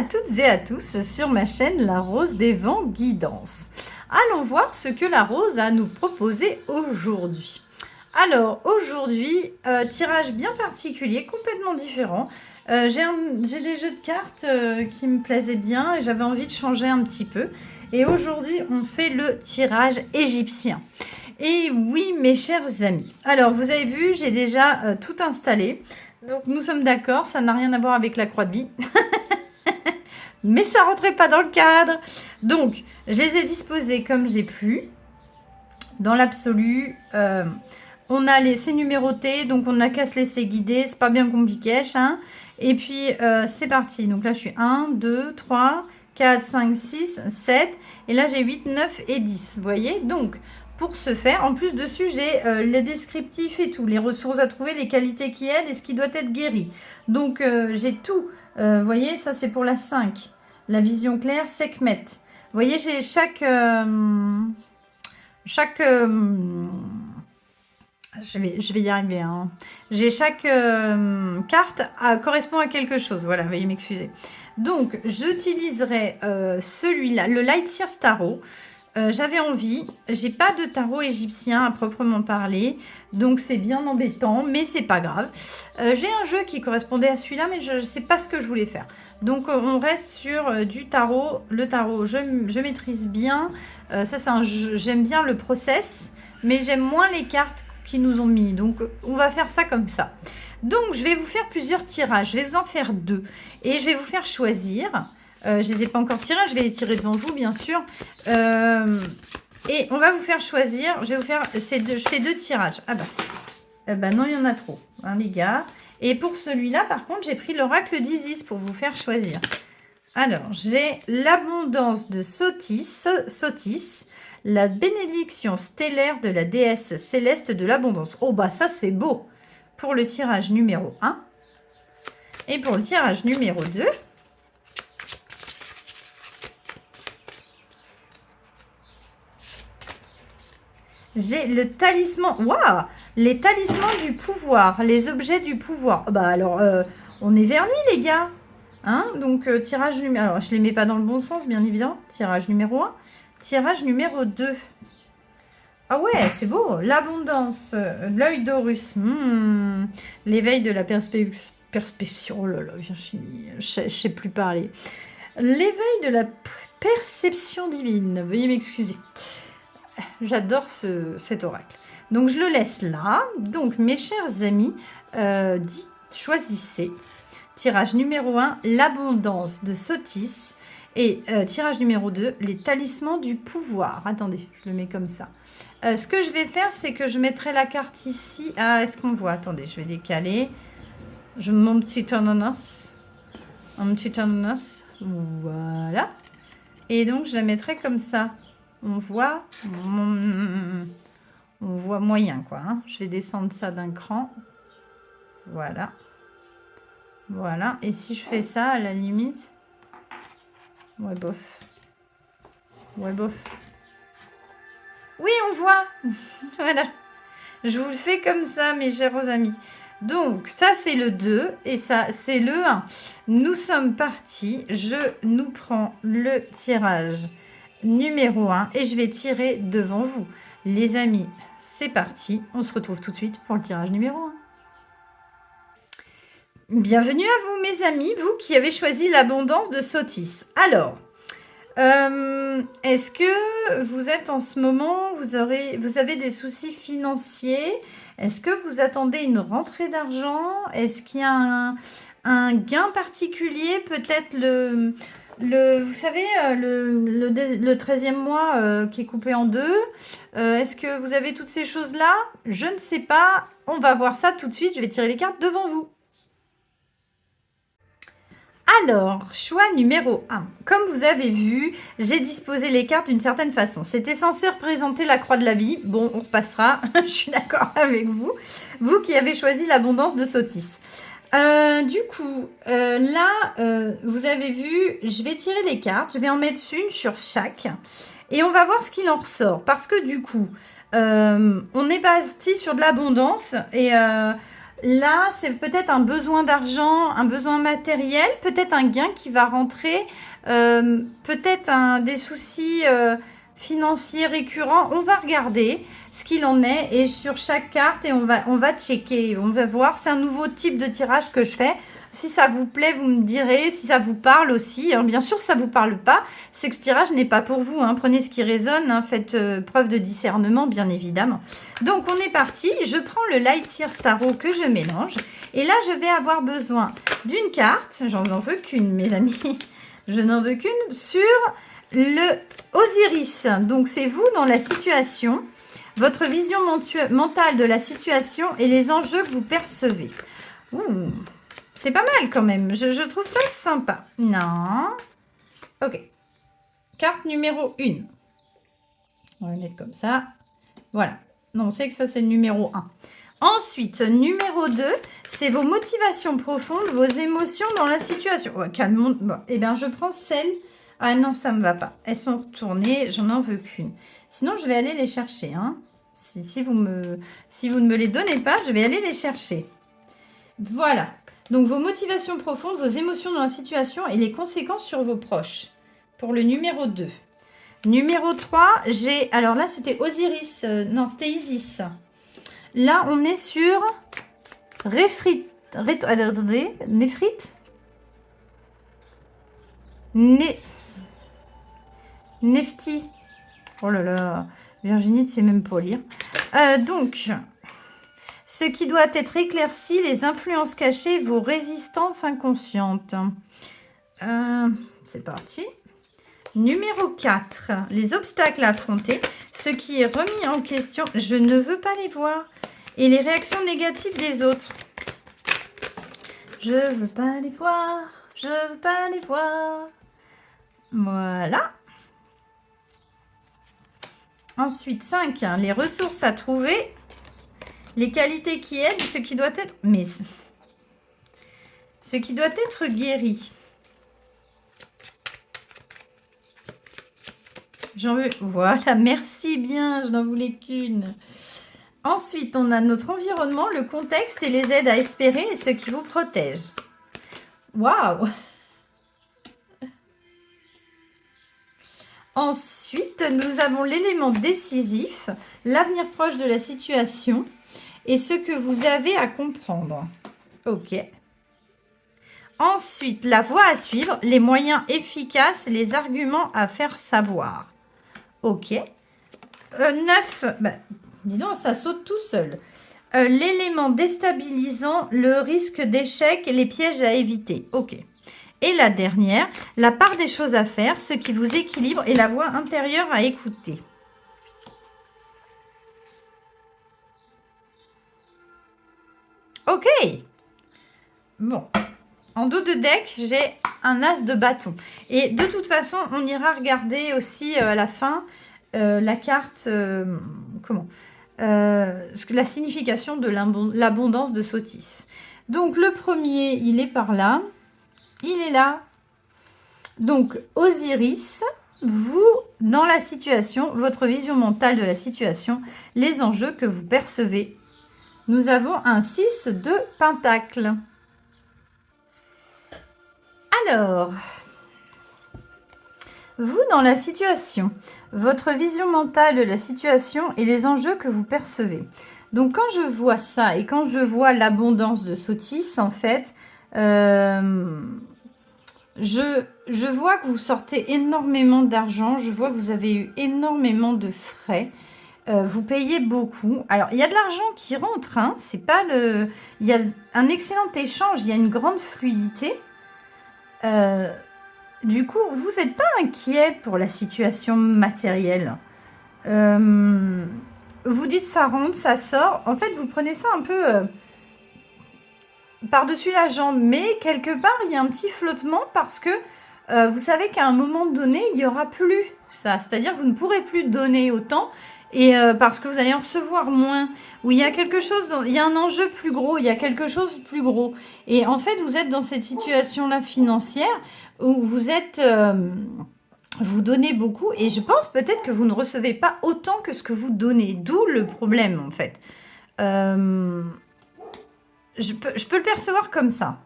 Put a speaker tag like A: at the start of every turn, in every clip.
A: à toutes et à tous sur ma chaîne La Rose des Vents Guidance. Allons voir ce que la Rose a à nous proposer aujourd'hui. Alors aujourd'hui, tirage bien particulier, complètement différent. J'ai des jeux de cartes qui me plaisaient bien et j'avais envie de changer un petit peu. Et aujourd'hui, on fait le tirage égyptien. Et oui, mes chers amis. Alors, vous avez vu, j'ai déjà tout installé. Donc, nous sommes d'accord, ça n'a rien à voir avec la croix de vie. Mais ça rentrait pas dans le cadre. Donc, je les ai disposés comme j'ai pu. Dans l'absolu, c'est numéroté, donc on n'a qu'à se laisser guider. C'est pas bien compliqué, hein. Et puis, c'est parti. Donc là, je suis 1, 2, 3, 4, 5, 6, 7. Et là, j'ai 8, 9 et 10. Vous voyez? Donc, pour ce faire, en plus dessus, j'ai les descriptifs et tout, les ressources à trouver, les qualités qui aident et ce qui doit être guéri. Donc, j'ai tout. Vous voyez, ça, c'est pour la 5. La vision claire, Sekhmet. Vous voyez, j'ai chaque je vais y arriver. Hein. J'ai chaque carte correspond à quelque chose. Voilà, veuillez m'excuser. Donc, j'utiliserai celui-là, le Light Sears Tarot. J'avais envie. J'ai pas de tarot égyptien à proprement parler. Donc, c'est bien embêtant, mais c'est pas grave. J'ai un jeu qui correspondait à celui-là, mais je ne sais pas ce que je voulais faire. Donc, on reste sur du tarot. Le tarot, je maîtrise bien. Ça, c'est un jeu. J'aime bien le process, mais j'aime moins les cartes qui nous ont mis. Donc, on va faire ça comme ça. Donc, je vais vous faire plusieurs tirages. Je vais en faire 2. Et je vais vous faire choisir. Je ne les ai pas encore tirés. Je vais les tirer devant vous, bien sûr. Et on va vous faire choisir. Je vais vous faire je fais 2 tirages. Ah bah non, il y en a trop, hein, les gars. Et pour celui-là, par contre, j'ai pris l'oracle d'Isis pour vous faire choisir. Alors, j'ai l'abondance de Sotis, la bénédiction stellaire de la déesse céleste de l'abondance. Oh, bah ça, c'est beau pour le tirage numéro 1. Et pour le tirage numéro 2, j'ai le talisman. Waouh! Les talismans du pouvoir, les objets du pouvoir. Bah alors, on est vers lui, les gars. Hein? Donc, tirage numéro... Alors, je ne les mets pas dans le bon sens, bien évidemment. Tirage numéro 1. Tirage numéro 2. Ah ouais, c'est beau. L'abondance, l'œil d'Horus. L'éveil de la perception. Oh là là, je ne sais plus parler. L'éveil de la perception divine. Veuillez m'excuser. J'adore cet oracle. Donc, je le laisse là. Donc, mes chers amis, choisissez. Tirage numéro 1, l'abondance de Sotis. Et tirage numéro 2, les talismans du pouvoir. Attendez, je le mets comme ça. Ce que je vais faire, c'est que je mettrai la carte ici. Ah, est-ce qu'on voit? Attendez, je vais décaler. Je mets mon petit ananas. Un petit ananas. Voilà. Et donc, je la mettrai comme ça. On voit moyen, quoi. Hein. Je vais descendre ça d'un cran. Voilà. Voilà. Et si je fais ça, à la limite... Ouais, bof. Ouais, bof. Oui, on voit. Voilà. Je vous le fais comme ça, mes chers amis. Donc, ça, c'est le 2 et ça, c'est le 1. Nous sommes partis. Je nous prends le tirage numéro 1 et je vais tirer devant vous. Les amis, c'est parti. On se retrouve tout de suite pour le tirage numéro 1. Bienvenue à vous, mes amis, vous qui avez choisi l'abondance de Sotis. Alors, est-ce que vous êtes en ce moment, vous avez des soucis financiers? Est-ce que vous attendez une rentrée d'argent? Est-ce qu'il y a un gain particulier? Peut-être vous savez, le 13e mois qui est coupé en deux. Est-ce que vous avez toutes ces choses-là? Je ne sais pas. On va voir ça tout de suite. Je vais tirer les cartes devant vous. Alors, choix numéro 1. Comme vous avez vu, j'ai disposé les cartes d'une certaine façon. C'était censé représenter la croix de la vie. Bon, on repassera. Je suis d'accord avec vous. Vous qui avez choisi l'abondance de Sotis. Du coup, là, vous avez vu, je vais tirer les cartes. Je vais en mettre une sur chaque. Et on va voir ce qu'il en ressort. Parce que du coup, on est parti sur de l'abondance. Et Là, c'est peut-être un besoin d'argent, un besoin matériel, peut-être un gain qui va rentrer, peut-être des soucis financiers récurrents. On va regarder ce qu'il en est et sur chaque carte et on va checker, on va voir. C'est un nouveau type de tirage que je fais. Si ça vous plaît, vous me direz. Si ça vous parle aussi, hein. Bien sûr, si ça ne vous parle pas, c'est que ce tirage n'est pas pour vous, hein. Prenez ce qui résonne, hein. Faites preuve de discernement, bien évidemment. Donc, on est parti. Je prends le Light Sears Tarot que je mélange. Et là, je vais avoir besoin d'une carte. J'en veux qu'une, mes amis. Je n'en veux qu'une sur le Osiris. Donc, c'est vous dans la situation, votre vision mentale de la situation et les enjeux que vous percevez. Ouh. C'est pas mal quand même. Je trouve ça sympa. Non. Ok. Carte numéro 1. On va le mettre comme ça. Voilà. Non, on sait que ça, c'est le numéro 1. Ensuite, numéro 2, c'est vos motivations profondes, vos émotions dans la situation. Oh, calme. Bon, eh bien, je prends celle... Ah non, ça ne me va pas. Elles sont retournées. J'en en veux qu'une. Sinon, je vais aller les chercher. Hein. Si vous ne me les donnez pas, je vais aller les chercher. Voilà. Donc, vos motivations profondes, vos émotions dans la situation et les conséquences sur vos proches. Pour le numéro 2. Numéro 3, j'ai... Alors là, c'était Osiris. Non, c'était Isis. Là, on est sur... Néphrite. Nefti. Oh là là. Virginie, tu sais même pas lire. Donc... Ce qui doit être éclairci, les influences cachées, vos résistances inconscientes. C'est parti. Numéro 4, les obstacles à affronter. Ce qui est remis en question, je ne veux pas les voir. Et les réactions négatives des autres. Je veux pas les voir. Je veux pas les voir. Voilà. Ensuite, 5, les ressources à trouver. Les qualités qui aident, ce qui doit être... Mais ce qui doit être guéri. J'en veux... Voilà, merci bien, je n'en voulais qu'une. Ensuite, on a notre environnement, le contexte et les aides à espérer et ce qui vous protège. Waouh! Ensuite, nous avons l'élément décisif, l'avenir proche de la situation et ce que vous avez à comprendre. Ok. Ensuite, la voie à suivre, les moyens efficaces, les arguments à faire savoir. Ok. 9, dis donc, ça saute tout seul. L'élément déstabilisant, le risque d'échec et les pièges à éviter. Ok. Et la dernière, la part des choses à faire, ce qui vous équilibre et la voix intérieure à écouter. Ok. Bon. En dos de deck, j'ai un as de bâton. Et de toute façon, on ira regarder aussi à la fin la carte... la signification de l'abondance de Sotis. Donc, le premier, il est par là. Il est là. Donc, Osiris, vous, dans la situation, votre vision mentale de la situation, les enjeux que vous percevez. Nous avons un 6 de Pentacle. Alors, vous, dans la situation, votre vision mentale de la situation et les enjeux que vous percevez. Donc, quand je vois ça et quand je vois l'abondance de Sotis, en fait, je vois que vous sortez énormément d'argent. Je vois que vous avez eu énormément de frais. Vous payez beaucoup. Alors, il y a de l'argent qui rentre. Hein, c'est pas le... Il y a un excellent échange. Il y a une grande fluidité. Du coup, vous n'êtes pas inquiet pour la situation matérielle. Vous dites ça rentre, ça sort. En fait, vous prenez ça un peu par-dessus la jambe. Mais quelque part, il y a un petit flottement parce que vous savez qu'à un moment donné, il n'y aura plus ça. C'est-à-dire que vous ne pourrez plus donner autant. Et parce que vous allez en recevoir moins. Ou il y a quelque chose, il y a un enjeu plus gros, il y a quelque chose de plus gros. Et en fait, vous êtes dans cette situation-là financière où vous êtes... vous donnez beaucoup et je pense peut-être que vous ne recevez pas autant que ce que vous donnez. D'où le problème, en fait. je peux le percevoir comme ça.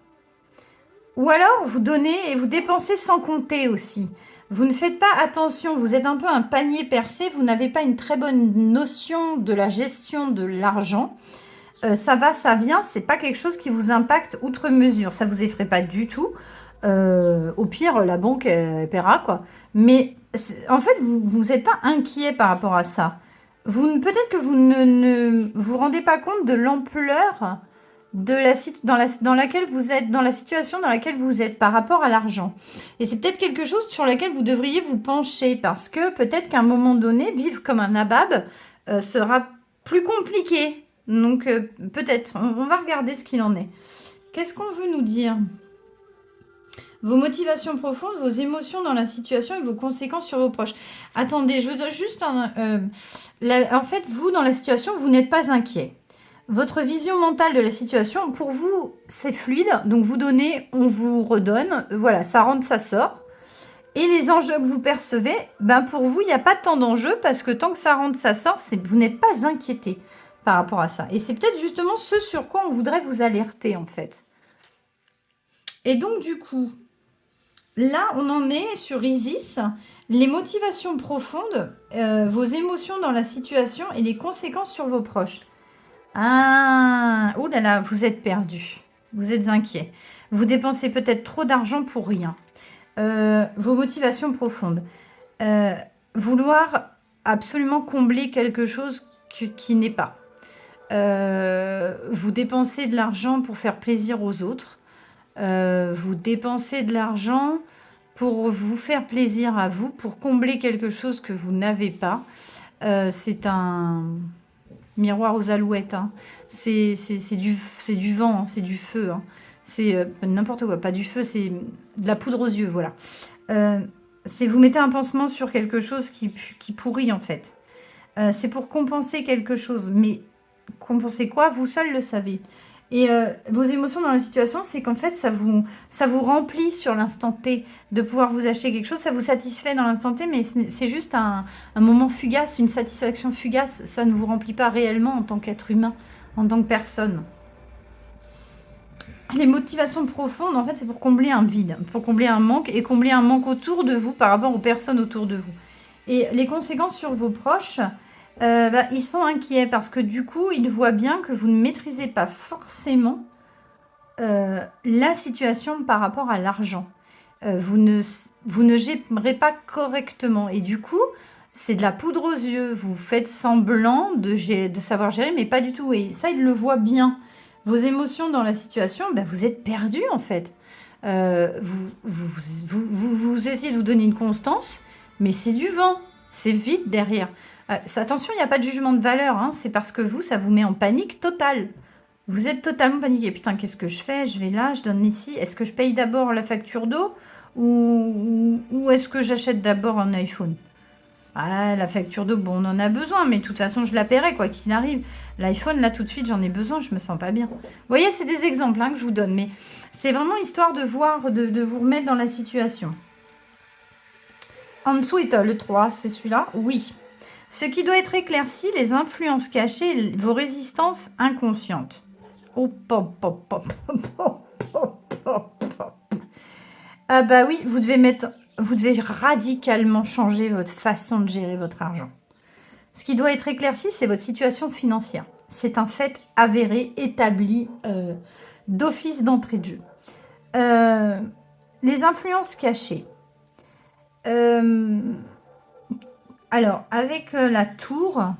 A: Ou alors, vous donnez et vous dépensez sans compter aussi. Vous ne faites pas attention, vous êtes un peu un panier percé, vous n'avez pas une très bonne notion de la gestion de l'argent. Ça va, ça vient, c'est pas quelque chose qui vous impacte outre mesure. Ça vous effraie pas du tout. Au pire, la banque elle paiera, quoi. Mais en fait, vous n'êtes pas inquiet par rapport à ça. Peut-être que vous ne vous rendez pas compte de l'ampleur de dans laquelle vous êtes, dans la situation dans laquelle vous êtes par rapport à l'argent. Et c'est peut-être quelque chose sur laquelle vous devriez vous pencher parce que peut-être qu'à un moment donné, vivre comme un nabab sera plus compliqué. Donc peut-être, on va regarder ce qu'il en est. Qu'est-ce qu'on veut nous dire? Vos motivations profondes, vos émotions dans la situation et vos conséquences sur vos proches. Attendez, je veux dire juste en fait, vous, dans la situation, vous n'êtes pas inquiet. Votre vision mentale de la situation, pour vous, c'est fluide. Donc, vous donnez, on vous redonne. Voilà, ça rentre, ça sort. Et les enjeux que vous percevez, ben pour vous, il n'y a pas tant d'enjeux parce que tant que ça rentre, ça sort, vous n'êtes pas inquiété par rapport à ça. Et c'est peut-être justement ce sur quoi on voudrait vous alerter, en fait. Et donc, du coup, là, on en est sur Isis. Les motivations profondes, vos émotions dans la situation et les conséquences sur vos proches. Ah, oh là là, vous êtes perdu. Vous êtes inquiet. Vous dépensez peut-être trop d'argent pour rien. Vos motivations profondes. Vouloir absolument combler quelque chose qui n'est pas. Vous dépensez de l'argent pour faire plaisir aux autres. Vous dépensez de l'argent pour vous faire plaisir à vous, pour combler quelque chose que vous n'avez pas. C'est un miroir aux alouettes. Hein. C'est du vent, hein, c'est du feu. Hein. C'est n'importe quoi, pas du feu, c'est de la poudre aux yeux, voilà. C'est vous mettez un pansement sur quelque chose qui pourrit, en fait. C'est pour compenser quelque chose. Mais compenser quoi? Vous seul le savez. Et vos émotions dans la situation, c'est qu'en fait, ça vous remplit sur l'instant T de pouvoir vous acheter quelque chose. Ça vous satisfait dans l'instant T, mais c'est juste un moment fugace, une satisfaction fugace. Ça ne vous remplit pas réellement en tant qu'être humain, en tant que personne. Les motivations profondes, en fait, c'est pour combler un vide, pour combler un manque et combler un manque autour de vous par rapport aux personnes autour de vous. Et les conséquences sur vos proches, ils sont inquiets parce que du coup, ils voient bien que vous ne maîtrisez pas forcément la situation par rapport à l'argent. Vous ne gérez pas correctement. Et du coup, c'est de la poudre aux yeux. Vous faites semblant de savoir gérer, mais pas du tout. Et ça, ils le voient bien. Vos émotions dans la situation, vous êtes perdu en fait. Vous essayez de vous donner une constance, mais c'est du vent. C'est vide derrière. Attention, il n'y a pas de jugement de valeur. Hein, c'est parce que vous, ça vous met en panique totale. Vous êtes totalement paniqué. Putain, qu'est-ce que je fais? Je vais là, je donne ici. Est-ce que je paye d'abord la facture d'eau ou est-ce que j'achète d'abord un iPhone? Ah, la facture d'eau, bon, on en a besoin, mais de toute façon, je la paierai, quoi qu'il arrive. L'iPhone, là, tout de suite, j'en ai besoin, je me sens pas bien. Vous voyez, c'est des exemples hein, que je vous donne, mais c'est vraiment histoire de voir, de vous remettre dans la situation. Ensuite, le 3, c'est celui-là? Oui. Ce qui doit être éclairci, les influences cachées, vos résistances inconscientes. Oh, pop, pop, pop, pop, pop, pop, pop. Ah bah oui, vous devez radicalement changer votre façon de gérer votre argent. Ce qui doit être éclairci, c'est votre situation financière. C'est un fait avéré, établi d'office d'entrée de jeu. Les influences cachées. Alors, avec la tour,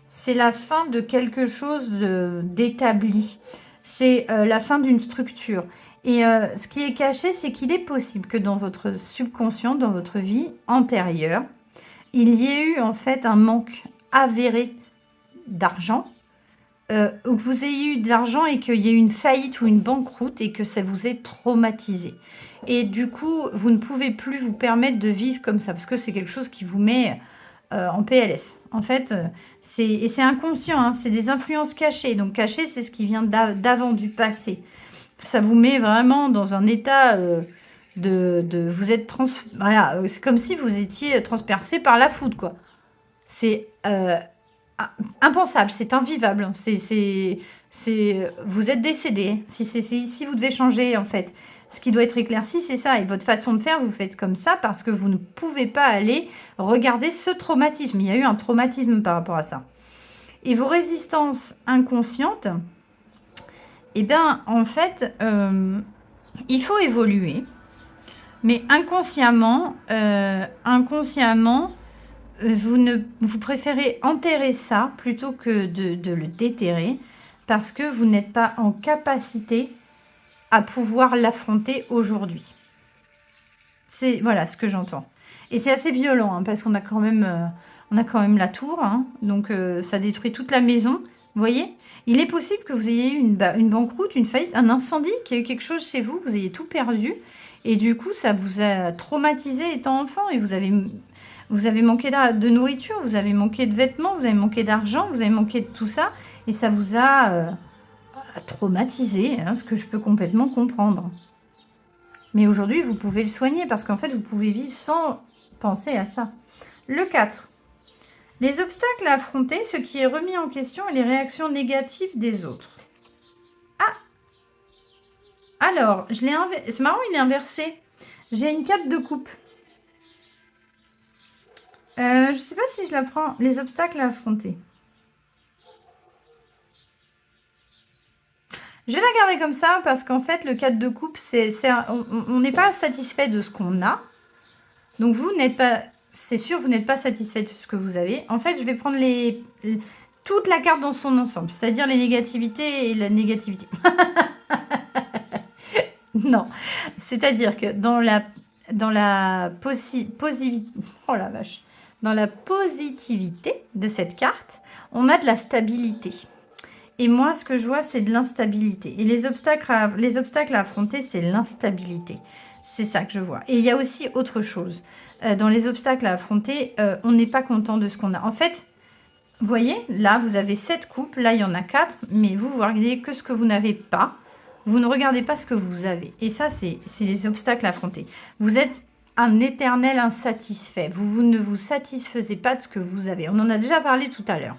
A: c'est la fin de quelque chose d'établi. C'est la fin d'une structure. Et ce qui est caché, c'est qu'il est possible que dans votre subconscient, dans votre vie antérieure, il y ait eu en fait un manque avéré d'argent, ou que vous ayez eu de l'argent et qu'il y ait eu une faillite ou une banqueroute et que ça vous ait traumatisé. Et du coup, vous ne pouvez plus vous permettre de vivre comme ça parce que c'est quelque chose qui vous met en PLS. En fait, c'est inconscient, hein, c'est des influences cachées. Donc caché, c'est ce qui vient d'avant, du passé. Ça vous met vraiment dans un état vous êtes voilà, c'est comme si vous étiez transpercé par la foudre, quoi. C'est impensable, c'est invivable. Vous êtes décédé. Si vous devez changer, en fait, ce qui doit être éclairci, c'est ça. Et votre façon de faire, vous faites comme ça parce que vous ne pouvez pas aller regarder ce traumatisme. Il y a eu un traumatisme par rapport à ça. Et vos résistances inconscientes, eh bien, en fait, il faut évoluer. Mais inconsciemment, vous préférez enterrer ça plutôt que de le déterrer parce que vous n'êtes pas en capacité à pouvoir l'affronter aujourd'hui. C'est voilà ce que j'entends. Et c'est assez violent hein, parce qu'on a quand même la tour, hein, donc ça détruit toute la maison. Vous voyez, il est possible que vous ayez eu une banqueroute, une faillite, un incendie, qu'il y ait eu quelque chose chez vous, vous ayez tout perdu. Et du coup, ça vous a traumatisé étant enfant et vous avez manqué de nourriture, vous avez manqué de vêtements, vous avez manqué d'argent, vous avez manqué de tout ça. Et ça vous a traumatisé, hein, ce que je peux complètement comprendre. Mais aujourd'hui, vous pouvez le soigner parce qu'en fait, vous pouvez vivre sans penser à ça. Le 4. Les obstacles à affronter, ce qui est remis en question et les réactions négatives des autres. Ah! Alors, c'est marrant, il est inversé. J'ai une 4 de coupe. Je ne sais pas si je la prends. Les obstacles à affronter. Je vais la garder comme ça parce qu'en fait, le 4 de coupe, on n'est pas satisfait de ce qu'on a. Donc, vous n'êtes pas... C'est sûr, vous n'êtes pas satisfait de ce que vous avez. En fait, je vais prendre toute la carte dans son ensemble. C'est-à-dire les négativités et la négativité. Non. C'est-à-dire que dans la positivité de cette carte, on a de la stabilité. Et moi, ce que je vois, c'est de l'instabilité. Et les obstacles à affronter, c'est l'instabilité. C'est ça que je vois. Et il y a aussi autre chose. Dans les obstacles à affronter, on n'est pas content de ce qu'on a. En fait, vous voyez, là, vous avez 7 coupes. Là, il y en a 4. Mais vous regardez que ce que vous n'avez pas. Vous ne regardez pas ce que vous avez. Et ça, c'est les obstacles à affronter. Vous êtes un éternel insatisfait. Vous ne vous satisfaisez pas de ce que vous avez. On en a déjà parlé tout à l'heure.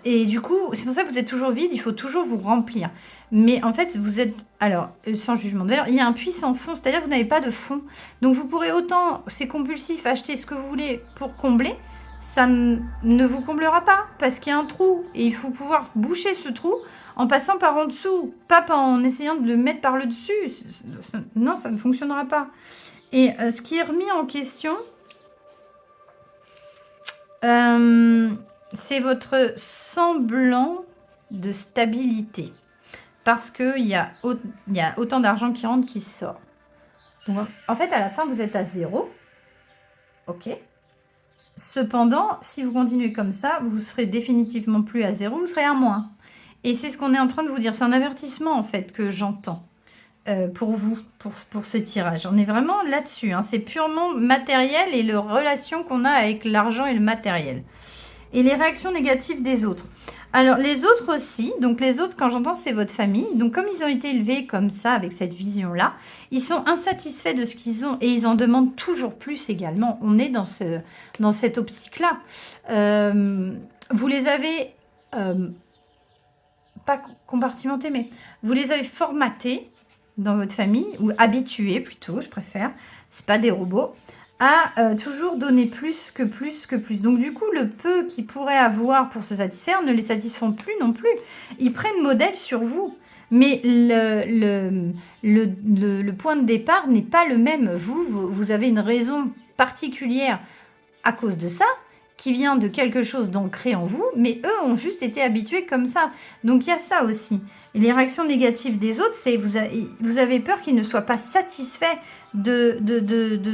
A: Et du coup, c'est pour ça que vous êtes toujours vide, il faut toujours vous remplir. Mais en fait, vous êtes... Alors, sans jugement de valeur, il y a un puits sans fond, c'est-à-dire que vous n'avez pas de fond. Donc, vous pourrez autant, c'est compulsif, acheter ce que vous voulez pour combler, ça ne vous comblera pas, parce qu'il y a un trou. Et il faut pouvoir boucher ce trou en passant par en dessous, pas en essayant de le mettre par le dessus. Non, ça ne fonctionnera pas. Et ce qui est remis en question... c'est votre semblant de stabilité. Parce qu'il y a autant d'argent qui rentre qui sort. Donc, en fait, à la fin, vous êtes à 0. OK. Cependant, si vous continuez comme ça, vous serez définitivement plus à 0, vous serez à moins. Et c'est ce qu'on est en train de vous dire. C'est un avertissement, en fait, que j'entends pour vous, pour ce tirage. On est vraiment là-dessus. Hein. C'est purement matériel et la relation qu'on a avec l'argent et le matériel. Et les réactions négatives des autres. Alors, les autres aussi, donc les autres, quand j'entends, c'est votre famille. Donc, comme ils ont été élevés comme ça, avec cette vision-là, ils sont insatisfaits de ce qu'ils ont et ils en demandent toujours plus également. On est dans cette optique-là. Vous les avez, pas compartimentés, mais vous les avez formatés dans votre famille, ou habitués plutôt, je préfère. C'est pas des robots. À toujours donner plus que plus que plus. Donc du coup, le peu qu'ils pourraient avoir pour se satisfaire ne les satisfont plus non plus. Ils prennent modèle sur vous. Mais le point de départ n'est pas le même. Vous avez une raison particulière à cause de ça, qui vient de quelque chose d'ancré en vous, mais eux ont juste été habitués comme ça. Donc il y a ça aussi. Et les réactions négatives des autres, c'est vous avez peur qu'ils ne soient pas satisfaits de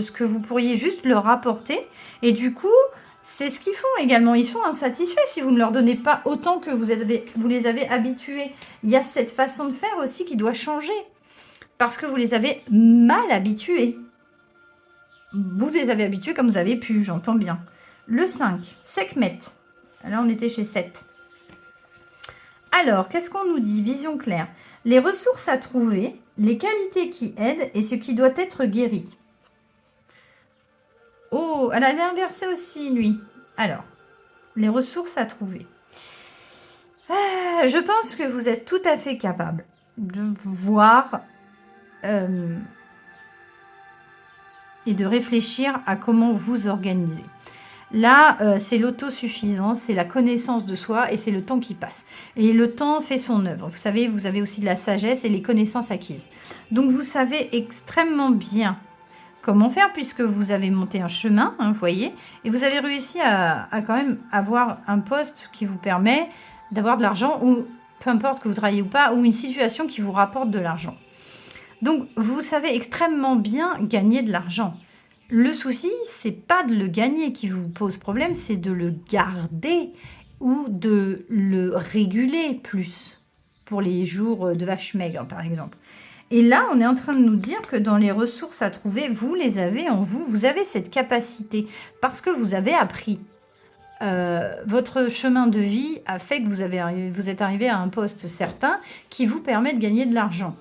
A: ce que vous pourriez juste leur apporter. Et du coup, c'est ce qu'ils font également. Ils sont insatisfaits si vous ne leur donnez pas autant que vous les avez habitués. Il y a cette façon de faire aussi qui doit changer. Parce que vous les avez mal habitués. Vous les avez habitués comme vous avez pu, j'entends bien. Le 5, Sekhmet. Là, on était chez 7. Alors, qu'est-ce qu'on nous dit? Vision claire. Les ressources à trouver, les qualités qui aident et ce qui doit être guéri. Oh, elle a inversé aussi, lui. Alors, les ressources à trouver. Je pense que vous êtes tout à fait capable de voir et de réfléchir à comment vous organiser. Là, c'est l'autosuffisance, c'est la connaissance de soi et c'est le temps qui passe. Et le temps fait son œuvre. Vous savez, vous avez aussi de la sagesse et les connaissances acquises. Donc, vous savez extrêmement bien comment faire puisque vous avez monté un chemin, hein, vous voyez, et vous avez réussi à quand même avoir un poste qui vous permet d'avoir de l'argent ou peu importe que vous travaillez ou pas, ou une situation qui vous rapporte de l'argent. Donc, vous savez extrêmement bien gagner de l'argent. Le souci, c'est pas de le gagner qui vous pose problème, c'est de le garder ou de le réguler plus pour les jours de vache maigre, par exemple. Et là, on est en train de nous dire que dans les ressources à trouver, vous les avez en vous, vous avez cette capacité parce que vous avez appris. Votre chemin de vie a fait que vous êtes arrivé à un poste certain qui vous permet de gagner de l'argent.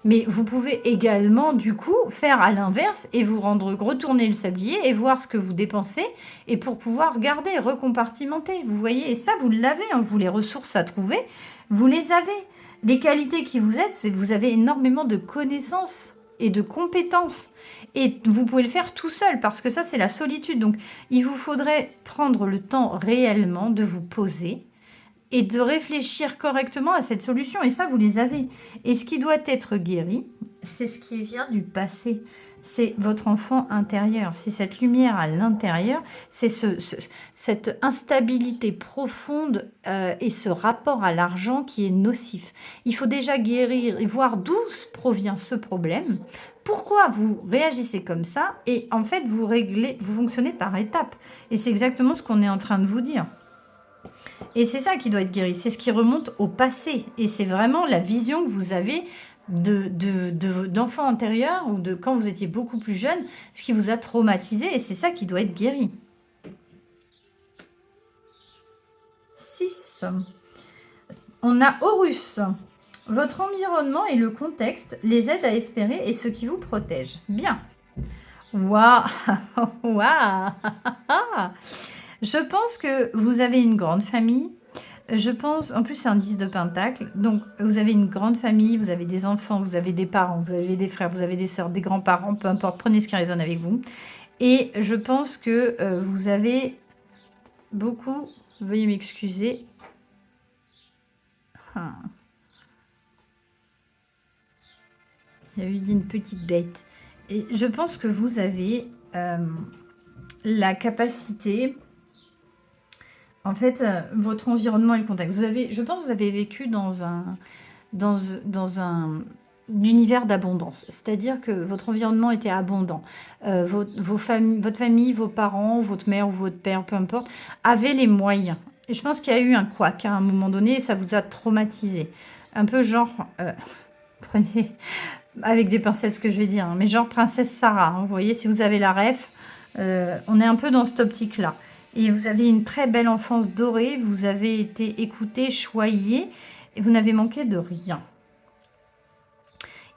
A: Mais vous pouvez également, du coup, faire à l'inverse et vous retourner le sablier et voir ce que vous dépensez et pour pouvoir garder, recompartimenter. Vous voyez, et ça, vous l'avez, hein, vous, les ressources à trouver, vous les avez. Les qualités qui vous aident, c'est que vous avez énormément de connaissances et de compétences. Et vous pouvez le faire tout seul parce que ça, c'est la solitude. Donc, il vous faudrait prendre le temps réellement de vous poser et de réfléchir correctement à cette solution. Et ça, vous les avez. Et ce qui doit être guéri, c'est ce qui vient du passé. C'est votre enfant intérieur. C'est cette lumière à l'intérieur. C'est cette instabilité profonde et ce rapport à l'argent qui est nocif. Il faut déjà guérir et voir d'où provient ce problème. Pourquoi vous réagissez comme ça? Et en fait, vous fonctionnez par étapes. Et c'est exactement ce qu'on est en train de vous dire. Et c'est ça qui doit être guéri, c'est ce qui remonte au passé. Et c'est vraiment la vision que vous avez d'enfant antérieur ou de quand vous étiez beaucoup plus jeune, ce qui vous a traumatisé. Et c'est ça qui doit être guéri. 6. On a Horus. Votre environnement et le contexte les aident à espérer et ce qui vous protège. Bien. Waouh. Waouh. Je pense que vous avez une grande famille. Je pense, en plus c'est un 10 de pentacle, donc vous avez une grande famille, vous avez des enfants, vous avez des parents, vous avez des frères, vous avez des sœurs, des grands-parents, peu importe, prenez ce qui résonne avec vous. Et je pense que vous avez beaucoup, veuillez m'excuser. Il y a eu une petite bête. Et je pense que vous avez la capacité... En fait, votre environnement et le contexte. Je pense que vous avez vécu dans un univers d'abondance. C'est-à-dire que votre environnement était abondant. Votre famille, vos parents, votre mère ou votre père, peu importe, avaient les moyens. Et je pense qu'il y a eu un couac à un moment donné et ça vous a traumatisé. Un peu genre... prenez avec des pincettes ce que je vais dire, hein, mais genre Princesse Sarah. Hein, vous voyez, si vous avez la ref, on est un peu dans cette optique-là. Et vous avez une très belle enfance dorée, vous avez été écouté, choyé, et vous n'avez manqué de rien.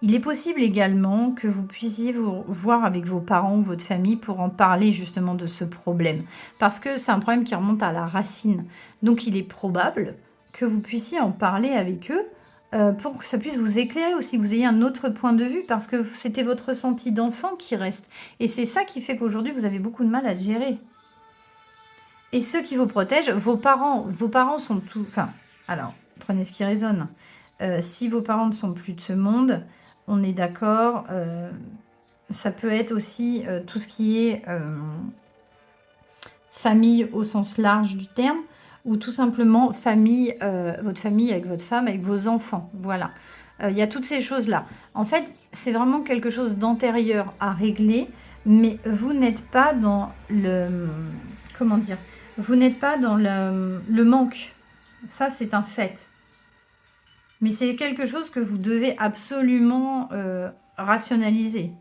A: Il est possible également que vous puissiez vous voir avec vos parents ou votre famille pour en parler justement de ce problème. Parce que c'est un problème qui remonte à la racine. Donc il est probable que vous puissiez en parler avec eux pour que ça puisse vous éclairer aussi, que vous ayez un autre point de vue, parce que c'était votre ressenti d'enfant qui reste. Et c'est ça qui fait qu'aujourd'hui vous avez beaucoup de mal à gérer. Et ceux qui vous protègent, vos parents sont tous... Enfin, alors, prenez ce qui résonne. Si vos parents ne sont plus de ce monde, on est d'accord. Ça peut être aussi tout ce qui est famille au sens large du terme, ou tout simplement famille, votre famille avec votre femme, avec vos enfants. Voilà. Il y a toutes ces choses-là. En fait, c'est vraiment quelque chose d'antérieur à régler, mais vous n'êtes pas dans le... Comment dire ? Vous n'êtes pas dans le manque. Ça, c'est un fait. Mais c'est quelque chose que vous devez absolument rationaliser.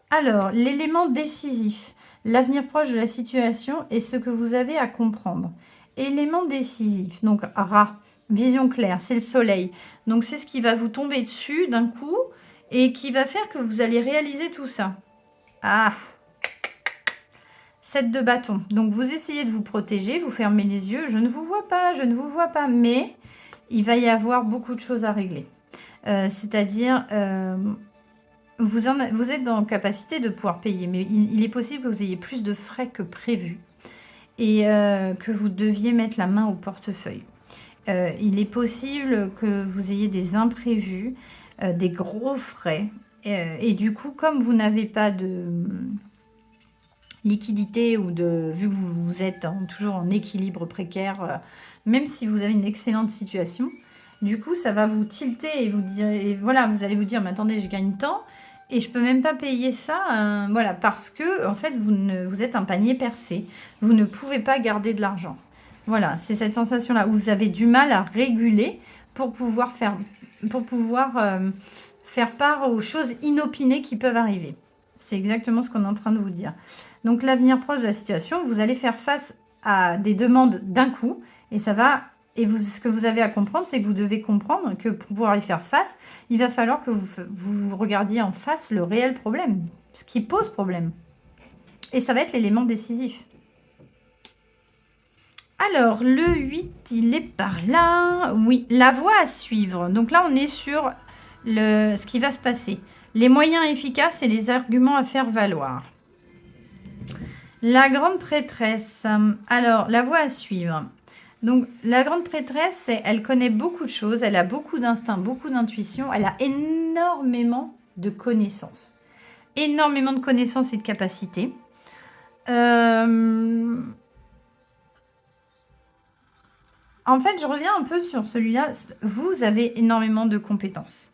A: Alors, l'élément décisif. L'avenir proche de la situation et ce que vous avez à comprendre. Élément décisif. Donc, Ra, vision claire, c'est le soleil. Donc, c'est ce qui va vous tomber dessus d'un coup et qui va faire que vous allez réaliser tout ça. Ah! 7 de bâton. Donc, vous essayez de vous protéger, vous fermez les yeux. Je ne vous vois pas, je ne vous vois pas. Mais il va y avoir beaucoup de choses à régler. C'est-à-dire, vous êtes dans capacité de pouvoir payer. Mais il est possible que vous ayez plus de frais que prévu. Et que vous deviez mettre la main au portefeuille. Il est possible que vous ayez des imprévus, des gros frais. Et du coup, comme vous n'avez pas de liquidité ou vu que vous êtes toujours en équilibre précaire, même si vous avez une excellente situation, du coup, ça va vous tilter et vous dire, et voilà, vous allez vous dire, mais attendez, je gagne tant et je peux même pas payer ça, voilà, parce que en fait, vous êtes un panier percé, vous ne pouvez pas garder de l'argent. Voilà, c'est cette sensation-là où vous avez du mal à réguler pour pouvoir faire part aux choses inopinées qui peuvent arriver. C'est exactement ce qu'on est en train de vous dire. Donc, l'avenir proche de la situation, vous allez faire face à des demandes d'un coup et ça va. Et ce que vous avez à comprendre, c'est que vous devez comprendre que pour pouvoir y faire face, il va falloir que vous regardiez en face le réel problème, ce qui pose problème. Et ça va être l'élément décisif. Alors, le 8, il est par là. Oui, la voie à suivre. Donc là, on est sur ce qui va se passer. Les moyens efficaces et les arguments à faire valoir. La grande prêtresse. Alors, la voie à suivre. Donc, la grande prêtresse, elle connaît beaucoup de choses. Elle a beaucoup d'instinct, beaucoup d'intuition. Elle a énormément de connaissances. Énormément de connaissances et de capacités. En fait, je reviens un peu sur celui-là. Vous avez énormément de compétences.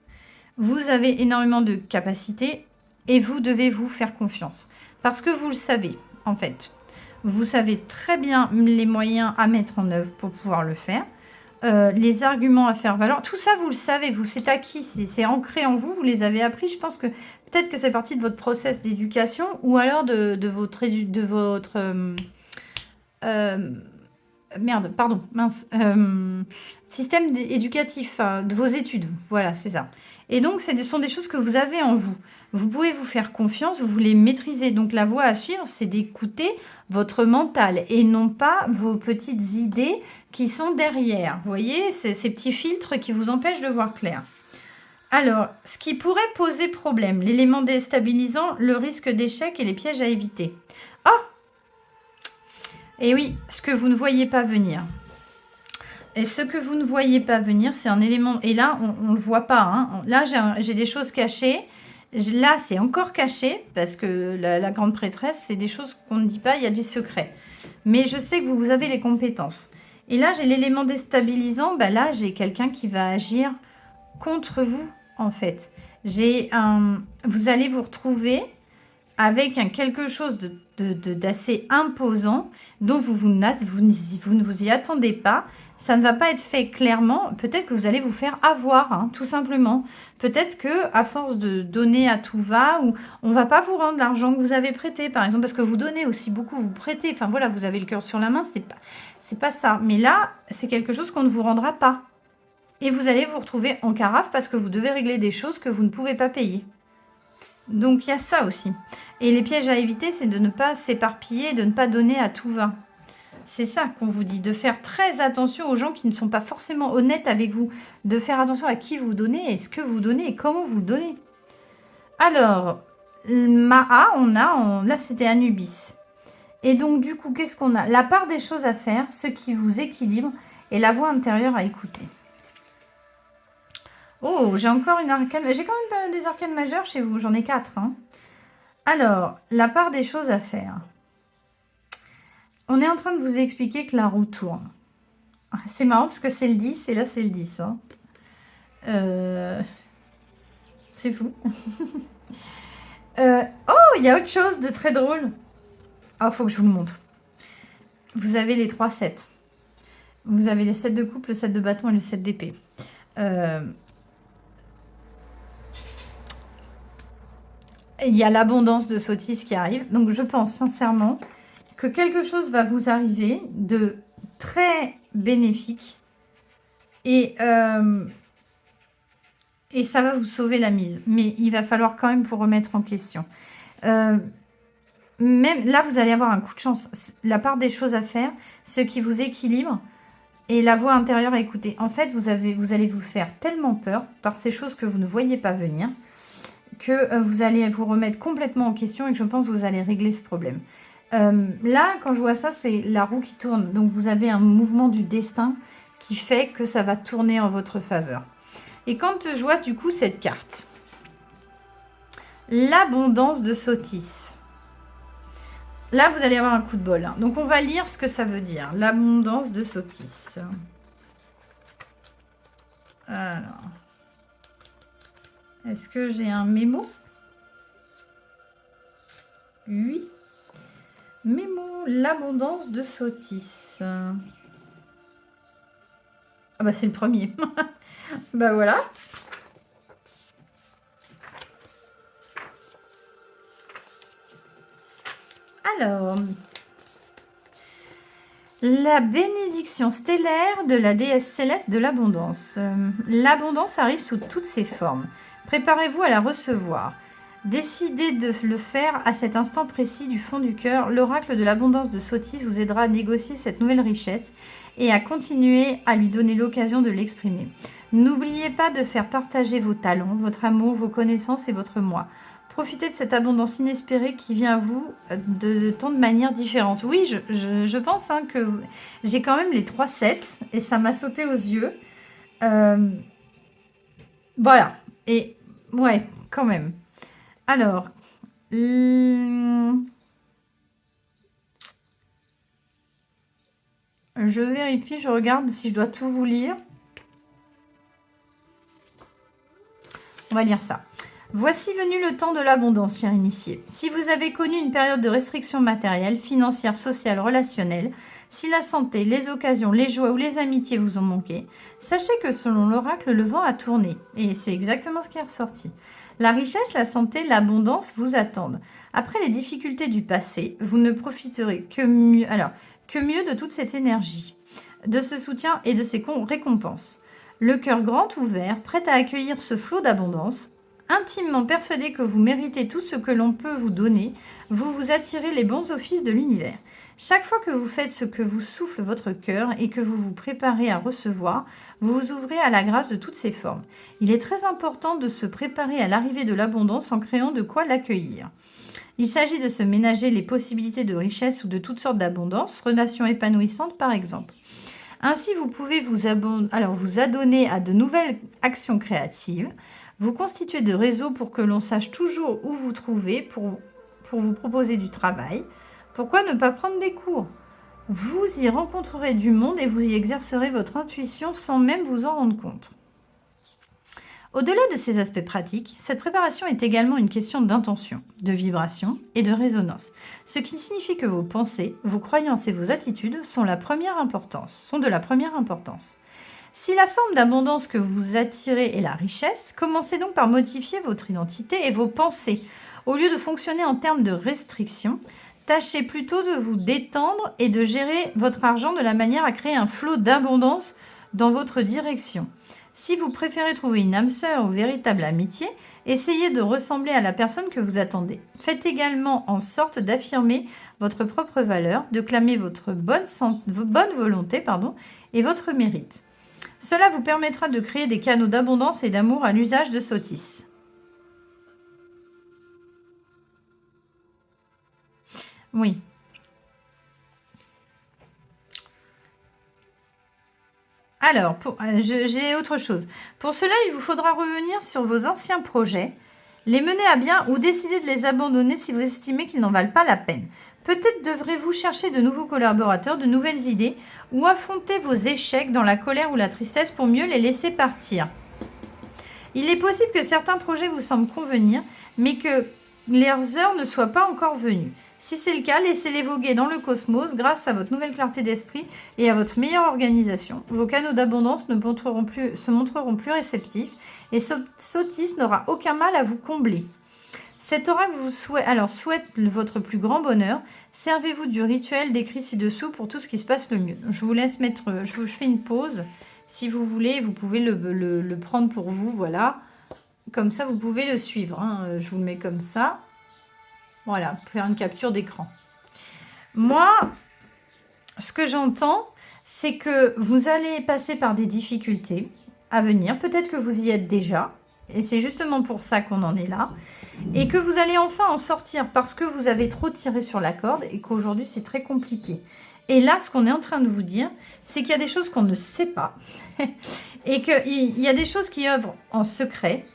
A: Vous avez énormément de capacités et vous devez vous faire confiance. Parce que vous le savez, en fait. Vous savez très bien les moyens à mettre en œuvre pour pouvoir le faire. Les arguments à faire valoir. Tout ça, vous le savez. C'est acquis. C'est ancré en vous. Vous les avez appris. Je pense que peut-être que c'est partie de votre process d'éducation ou alors de votre système éducatif, de vos études. Voilà, c'est ça. Et donc, ce sont des choses que vous avez en vous. Vous pouvez vous faire confiance, vous les maîtrisez. Donc, la voie à suivre, c'est d'écouter votre mental et non pas vos petites idées qui sont derrière. Vous voyez, c'est ces petits filtres qui vous empêchent de voir clair. Alors, ce qui pourrait poser problème, l'élément déstabilisant, le risque d'échec et les pièges à éviter. Oh! Et oui, ce que vous ne voyez pas venir. Et ce que vous ne voyez pas venir, c'est un élément... Et là, on ne le voit pas. Hein. Là, j'ai des choses cachées. Là, c'est encore caché, parce que la grande prêtresse, c'est des choses qu'on ne dit pas, il y a des secrets. Mais je sais que vous avez les compétences. Et là, j'ai l'élément déstabilisant. Bah là, j'ai quelqu'un qui va agir contre vous, en fait. Vous allez vous retrouver avec quelque chose d'assez imposant dont vous ne vous y attendez pas. Ça ne va pas être fait clairement. Peut-être que vous allez vous faire avoir, hein, tout simplement. Peut-être que à force de donner à tout va, ou on ne va pas vous rendre l'argent que vous avez prêté, par exemple, parce que vous donnez aussi beaucoup, vous prêtez. Enfin voilà, vous avez le cœur sur la main, c'est pas ça. Mais là, c'est quelque chose qu'on ne vous rendra pas. Et vous allez vous retrouver en carafe parce que vous devez régler des choses que vous ne pouvez pas payer. Donc, il y a ça aussi. Et les pièges à éviter, c'est de ne pas s'éparpiller, de ne pas donner à tout va. C'est ça qu'on vous dit, de faire très attention aux gens qui ne sont pas forcément honnêtes avec vous. De faire attention à qui vous donnez, et ce que vous donnez, et comment vous le donnez. Alors, Maha, là, c'était Anubis. Et donc, du coup, qu'est-ce qu'on a? La part des choses à faire, ce qui vous équilibre, et la voix intérieure à écouter. Oh, j'ai encore une arcane. J'ai quand même des arcanes majeures chez vous. J'en ai 4. Hein. Alors, la part des choses à faire. On est en train de vous expliquer que la roue tourne. C'est marrant parce que c'est le 10 et là, c'est le 10. Hein. C'est fou. Oh, il y a autre chose de très drôle. Oh, faut que je vous le montre. Vous avez les 3 sets. Vous avez le 7 de coupe, le 7 de bâton et le 7 d'épée. Il y a l'abondance de sottises qui arrive. Donc, je pense sincèrement que quelque chose va vous arriver de très bénéfique et ça va vous sauver la mise. Mais il va falloir quand même vous remettre en question. même là, vous allez avoir un coup de chance. La part des choses à faire, ce qui vous équilibre et la voix intérieure à écouter. En fait, vous allez vous faire tellement peur par ces choses que vous ne voyez pas venir que vous allez vous remettre complètement en question et que je pense que vous allez régler ce problème. Là, quand je vois ça, c'est la roue qui tourne. Donc, vous avez un mouvement du destin qui fait que ça va tourner en votre faveur. Et quand je vois du coup cette carte, l'abondance de Sotis. Là, vous allez avoir un coup de bol. Hein. Donc, on va lire ce que ça veut dire. L'abondance de Sotis. Alors, est-ce que j'ai un mémo? Oui. Mémo, l'abondance de Sotis. Ah bah, c'est le premier. Bah voilà. Alors, la bénédiction stellaire de la déesse céleste de l'abondance. L'abondance arrive sous toutes ses formes. Préparez-vous à la recevoir. Décidez de le faire à cet instant précis du fond du cœur. L'oracle de l'abondance de Sotis vous aidera à négocier cette nouvelle richesse et à continuer à lui donner l'occasion de l'exprimer. N'oubliez pas de faire partager vos talents, votre amour, vos connaissances et votre moi. Profitez de cette abondance inespérée qui vient à vous de tant de manières différentes. Oui, je pense hein, que j'ai quand même les 3 sets et ça m'a sauté aux yeux. Voilà. Et ouais, quand même. Alors, je vérifie, je regarde si je dois tout vous lire. On va lire ça. Voici venu le temps de l'abondance, cher initié. Si vous avez connu une période de restriction matérielle, financière, sociale, relationnelle, si la santé, les occasions, les joies ou les amitiés vous ont manqué, sachez que selon l'oracle, le vent a tourné. Et c'est exactement ce qui est ressorti. La richesse, la santé, l'abondance vous attendent. Après les difficultés du passé, vous ne profiterez que mieux de toute cette énergie, de ce soutien et de ces récompenses. Le cœur grand ouvert, prêt à accueillir ce flot d'abondance, intimement persuadé que vous méritez tout ce que l'on peut vous donner, vous vous attirez les bons offices de l'univers. Chaque fois que vous faites ce que vous souffle votre cœur et que vous vous préparez à recevoir, vous vous ouvrez à la grâce de toutes ses formes. Il est très important de se préparer à l'arrivée de l'abondance en créant de quoi l'accueillir. Il s'agit de se ménager les possibilités de richesse ou de toutes sortes d'abondance, relations épanouissantes par exemple. Ainsi, vous pouvez vous adonner à de nouvelles actions créatives, vous constituer de réseaux pour que l'on sache toujours où vous trouver pour vous proposer du travail. Pourquoi ne pas prendre des cours? Vous y rencontrerez du monde et vous y exercerez votre intuition sans même vous en rendre compte. Au-delà de ces aspects pratiques, cette préparation est également une question d'intention, de vibration et de résonance, ce qui signifie que vos pensées, vos croyances et vos attitudes sont de la première importance. Si la forme d'abondance que vous attirez est la richesse, commencez donc par modifier votre identité et vos pensées. Au lieu de fonctionner en termes de restriction, tâchez plutôt de vous détendre et de gérer votre argent de la manière à créer un flot d'abondance dans votre direction. Si vous préférez trouver une âme sœur ou véritable amitié, essayez de ressembler à la personne que vous attendez. Faites également en sorte d'affirmer votre propre valeur, de clamer votre bonne volonté et votre mérite. Cela vous permettra de créer des canaux d'abondance et d'amour à l'usage de Sotis. Oui. Alors, j'ai autre chose. Pour cela, il vous faudra revenir sur vos anciens projets, les mener à bien ou décider de les abandonner si vous estimez qu'ils n'en valent pas la peine. Peut-être devrez-vous chercher de nouveaux collaborateurs, de nouvelles idées ou affronter vos échecs dans la colère ou la tristesse pour mieux les laisser partir. Il est possible que certains projets vous semblent convenir, mais que leurs heures ne soient pas encore venues. Si c'est le cas, laissez-les voguer dans le cosmos grâce à votre nouvelle clarté d'esprit et à votre meilleure organisation. Vos canaux d'abondance se montreront plus réceptifs et Sotis n'aura aucun mal à vous combler. Cet oracle vous souhaite votre plus grand bonheur. Servez-vous du rituel décrit ci-dessous pour tout ce qui se passe le mieux. Je vous laisse je fais une pause. Si vous voulez, vous pouvez le prendre pour vous, voilà. Comme ça, vous pouvez le suivre. Hein. Je vous le mets comme ça. Voilà, faire une capture d'écran. Moi, ce que j'entends, c'est que vous allez passer par des difficultés à venir. Peut-être que vous y êtes déjà. Et c'est justement pour ça qu'on en est là. Et que vous allez enfin en sortir parce que vous avez trop tiré sur la corde et qu'aujourd'hui, c'est très compliqué. Et là, ce qu'on est en train de vous dire, c'est qu'il y a des choses qu'on ne sait pas. Et qu'il y a des choses qui œuvrent en secret.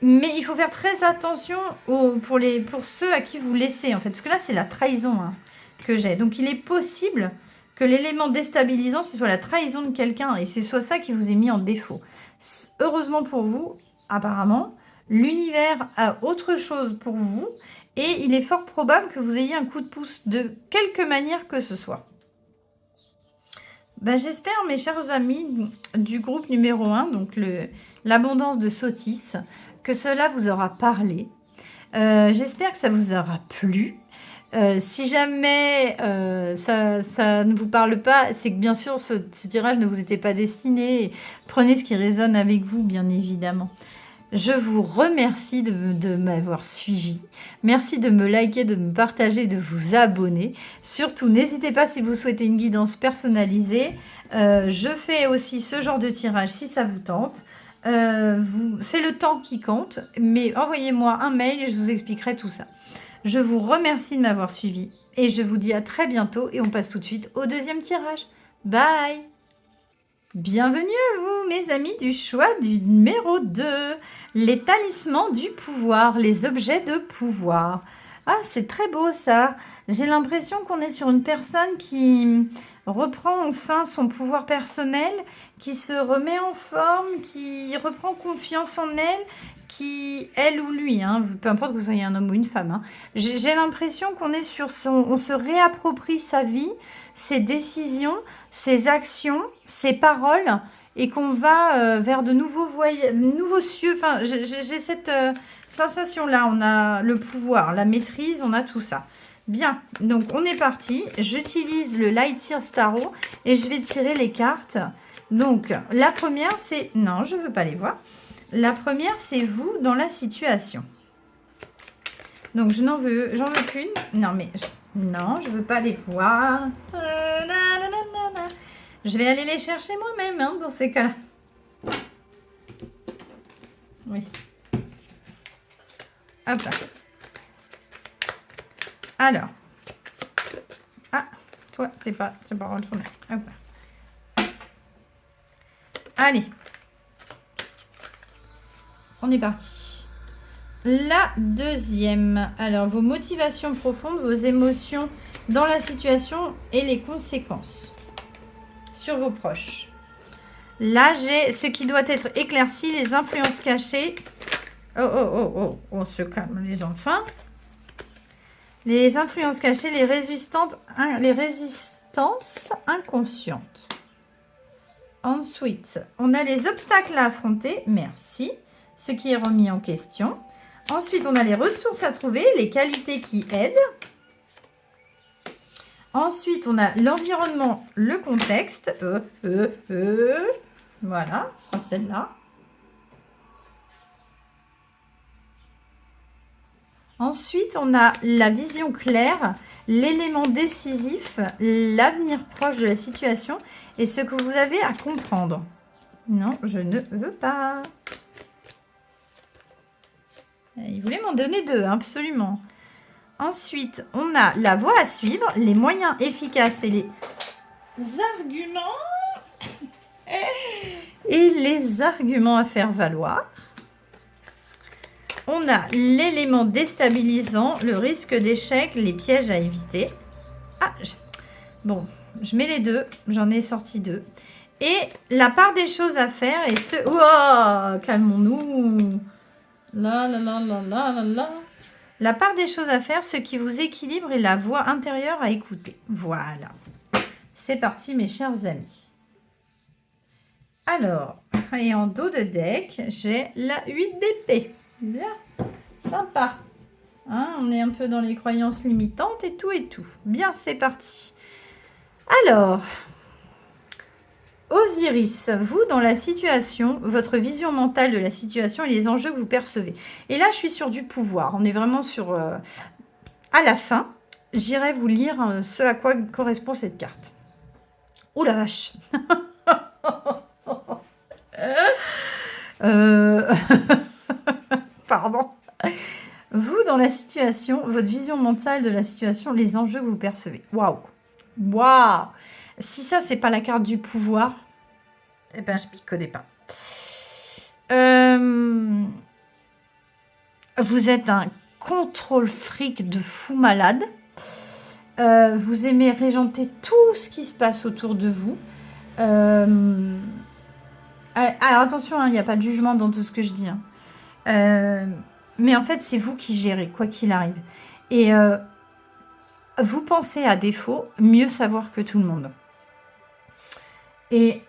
A: Mais il faut faire très attention pour ceux à qui vous laissez, en fait. Parce que là, c'est la trahison que j'ai. Donc, il est possible que l'élément déstabilisant, ce soit la trahison de quelqu'un. Et c'est soit ça qui vous est mis en défaut. Heureusement pour vous, apparemment, l'univers a autre chose pour vous. Et il est fort probable que vous ayez un coup de pouce de quelque manière que ce soit. Ben, j'espère, mes chers amis du groupe numéro 1, donc l'abondance de Sotis, que cela vous aura parlé. J'espère que ça vous aura plu. Si jamais ça ne vous parle pas, c'est que bien sûr ce tirage ne vous était pas destiné. Prenez ce qui résonne avec vous, bien évidemment. Je vous remercie de m'avoir suivi. Merci de me liker, de me partager, de vous abonner. Surtout, n'hésitez pas si vous souhaitez une guidance personnalisée. Je fais aussi ce genre de tirage si ça vous tente. C'est le temps qui compte, mais envoyez-moi un mail et je vous expliquerai tout ça. Je vous remercie de m'avoir suivi et je vous dis à très bientôt et on passe tout de suite au deuxième tirage. Bye! Bienvenue à vous, mes amis du choix du numéro 2. Les talismans du pouvoir, les objets de pouvoir. Ah, c'est très beau ça. J'ai l'impression qu'on est sur une personne qui reprend enfin son pouvoir personnel, qui se remet en forme, qui reprend confiance en elle, qui, elle ou lui, peu importe que vous soyez un homme ou une femme, j'ai l'impression qu'on est sur on se réapproprie sa vie, ses décisions, ses actions, ses paroles, et qu'on va vers de nouveaux cieux. Enfin, j'ai cette sensation-là. On a le pouvoir, la maîtrise, on a tout ça. Bien, donc on est parti. J'utilise le Lightseer Tarot et je vais tirer les cartes. Donc, la première, c'est... Non, je ne veux pas les voir. La première, c'est vous dans la situation. Donc, j'en veux qu'une. Non, mais... Non, je ne veux pas les voir. Je vais aller les chercher moi-même dans ces cas-là. Oui. Hop là. Alors. Ah, toi, c'est pas retourné. Hop là. Allez. On est parti. La deuxième. Alors, vos motivations profondes, vos émotions dans la situation et les conséquences sur vos proches. Là, j'ai ce qui doit être éclairci, les influences cachées. On se calme les enfants. Les influences cachées, les résistances inconscientes. Ensuite, on a les obstacles à affronter. Merci. Ce qui est remis en question. Ensuite, on a les ressources à trouver, les qualités qui aident. Ensuite, on a l'environnement, le contexte. Voilà, ce sera celle-là. Ensuite, on a la vision claire, l'élément décisif, l'avenir proche de la situation et ce que vous avez à comprendre. Non, je ne veux pas. Il voulait m'en donner deux, absolument. Ensuite, on a la voie à suivre, les moyens efficaces et les arguments. Et les arguments à faire valoir. On a l'élément déstabilisant, le risque d'échec, les pièges à éviter. Ah, bon, je mets les deux. J'en ai sorti deux. Et la part des choses à faire et ce... Oh, calmons-nous. La part des choses à faire, ce qui vous équilibre et la voix intérieure à écouter. Voilà. C'est parti, mes chers amis. Alors, et en dos de deck, j'ai la 8 d'épée. Bien, sympa. On est un peu dans les croyances limitantes et tout et tout. Bien, c'est parti. Alors, Osiris, vous dans la situation, votre vision mentale de la situation et les enjeux que vous percevez. Et là, je suis sur du pouvoir. On est vraiment sur à la fin, j'irai vous lire ce à quoi correspond cette carte. Oh la vache. Pardon. Vous, dans la situation, votre vision mentale de la situation, les enjeux que vous percevez. Waouh. Waouh. Si ça, c'est pas la carte du pouvoir, eh ben, je m'y connais pas. Vous êtes un contrôle fric de fou malade. Vous aimez régenter tout ce qui se passe autour de vous. Alors attention, il n'y a pas de jugement dans tout ce que je dis. Mais en fait, c'est vous qui gérez, quoi qu'il arrive. Et vous pensez à défaut mieux savoir que tout le monde. Et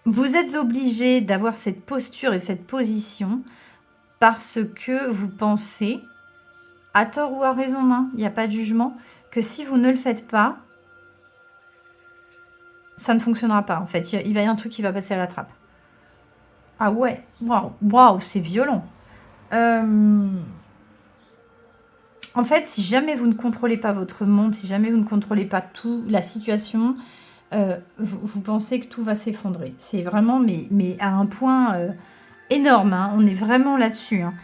A: vous êtes obligé d'avoir cette posture et cette position parce que vous pensez, à tort ou à raison, hein, il n'y a pas de jugement, que si vous ne le faites pas, ça ne fonctionnera pas en fait. Il va y avoir un truc qui va passer à la trappe. Ah ouais, waouh, waouh, c'est violent. En fait, si jamais vous ne contrôlez pas votre monde, si jamais vous ne contrôlez pas tout, la situation, vous pensez que tout va s'effondrer. C'est vraiment, mais à un point énorme, hein, on est vraiment là-dessus. Hein.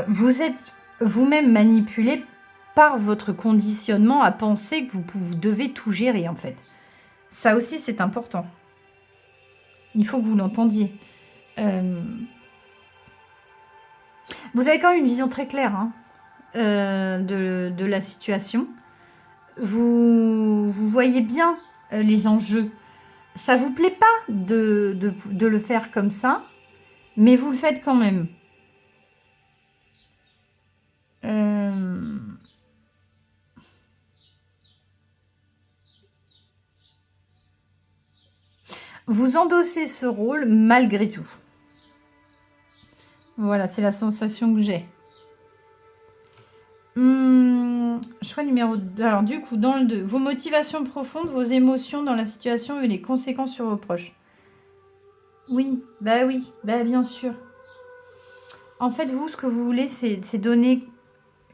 A: Vous êtes vous-même manipulé par votre conditionnement à penser que vous devez tout gérer, en fait. Ça aussi, c'est important. Il faut que vous l'entendiez. Vous avez quand même une vision très claire hein, de la situation. Vous voyez bien les enjeux. Ça vous plaît pas de le faire comme ça, mais vous le faites quand même. Vous endossez ce rôle malgré tout. Voilà, c'est la sensation que j'ai. Choix numéro 2. Alors du coup, dans le 2, vos motivations profondes, vos émotions dans la situation et les conséquences sur vos proches. Oui, bah bien sûr. En fait, vous, ce que vous voulez, c'est donner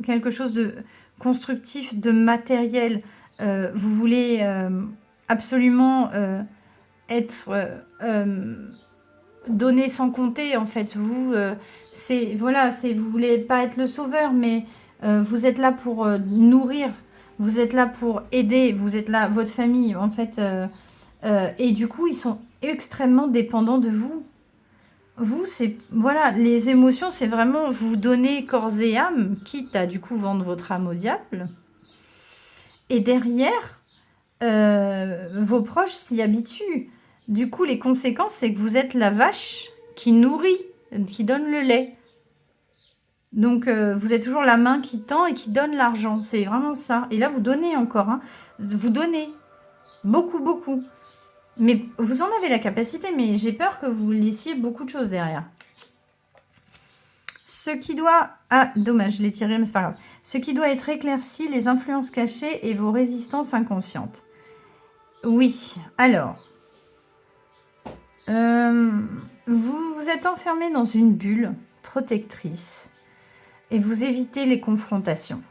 A: quelque chose de constructif, de matériel. Vous voulez absolument être donné sans compter, en fait. Vous, vous voulez pas être le sauveur, mais vous êtes là pour nourrir, vous êtes là pour aider, vous êtes là, votre famille, en fait. Et du coup, ils sont extrêmement dépendants de vous. Vous, c'est... Voilà, les émotions, c'est vraiment vous donner corps et âme, quitte à, du coup, vendre votre âme au diable. Et derrière, vos proches s'y habituent. Du coup, les conséquences, c'est que vous êtes la vache qui nourrit, qui donne le lait. Donc, vous êtes toujours la main qui tend et qui donne l'argent. C'est vraiment ça. Et là, vous donnez encore. Hein. Vous donnez. Beaucoup, beaucoup. Mais vous en avez la capacité, mais j'ai peur que vous laissiez beaucoup de choses derrière. Ce qui doit... Ah, dommage, je l'ai tiré, mais c'est pas grave. Ce qui doit être éclairci, les influences cachées et vos résistances inconscientes. Oui, alors... vous êtes enfermé dans une bulle protectrice et vous évitez les confrontations.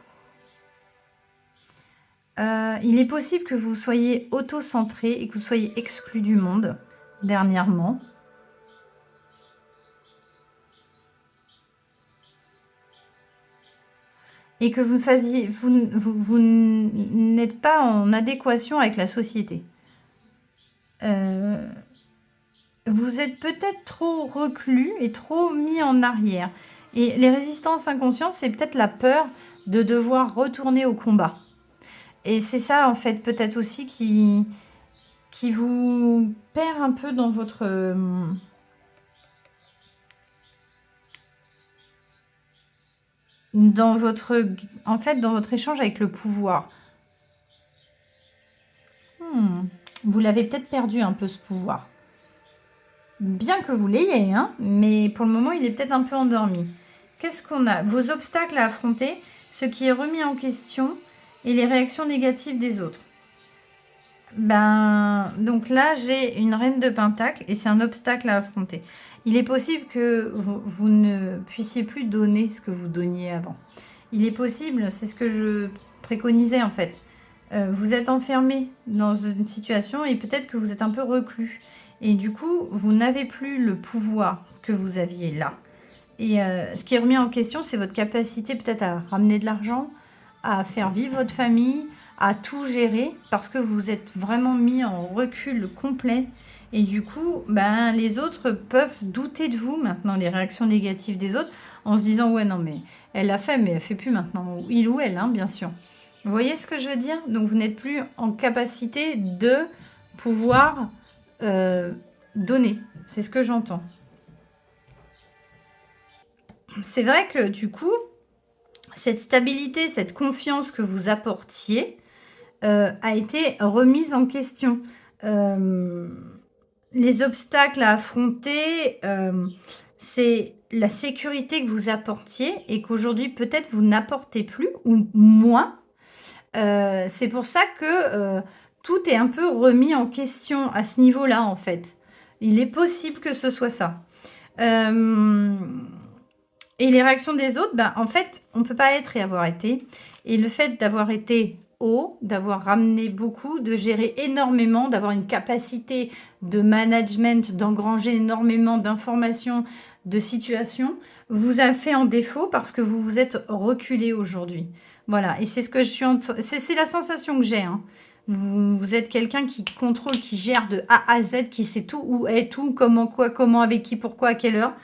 A: Il est possible que vous soyez auto-centré et que vous soyez exclu du monde dernièrement. Et que vous n'êtes pas en adéquation avec la société. Vous êtes peut-être trop reclus et trop mis en arrière. Et les résistances inconscientes, c'est peut-être la peur de devoir retourner au combat. Et c'est ça, en fait, peut-être aussi qui vous perd un peu dans votre... dans votre échange avec le pouvoir. Vous l'avez peut-être perdu un peu, ce pouvoir. Bien que vous l'ayez, hein, mais pour le moment, il est peut-être un peu endormi. Qu'est-ce qu'on a? Vos obstacles à affronter, ce qui est remis en question et les réactions négatives des autres. Donc là, j'ai une reine de pentacle et c'est un obstacle à affronter. Il est possible que vous ne puissiez plus donner ce que vous donniez avant. Il est possible, c'est ce que je préconisais en fait. Vous êtes enfermé dans une situation et peut-être que vous êtes un peu reclus. Et du coup, vous n'avez plus le pouvoir que vous aviez là. Et ce qui est remis en question, c'est votre capacité peut-être à ramener de l'argent, à faire vivre votre famille, à tout gérer, parce que vous êtes vraiment mis en recul complet. Et du coup, ben, les autres peuvent douter de vous maintenant, les réactions négatives des autres, en se disant, ouais, non, mais elle l'a fait, mais elle fait plus maintenant. Il ou elle, hein, bien sûr. Vous voyez ce que je veux dire? Donc, vous n'êtes plus en capacité de pouvoir euh, donner. C'est ce que j'entends. C'est vrai que du coup, cette stabilité, cette confiance que vous apportiez a été remise en question. Euh, les obstacles à affronter, c'est la sécurité que vous apportiez et qu'aujourd'hui peut-être vous n'apportez plus ou moins. C'est pour ça que tout est un peu remis en question à ce niveau-là en fait. Il est possible que ce soit ça. Et les réactions des autres, ben, en fait, on ne peut pas être et avoir été. Et le fait d'avoir été haut, d'avoir ramené beaucoup, de gérer énormément, d'avoir une capacité de management, d'engranger énormément d'informations, de situations, vous a fait en défaut parce que vous vous êtes reculé aujourd'hui. Voilà, et c'est ce que je suis c'est la sensation que j'ai. Hein. Vous êtes quelqu'un qui contrôle, qui gère de A à Z, qui sait tout, où est tout, comment, quoi, comment, avec qui, pourquoi, à quelle heure.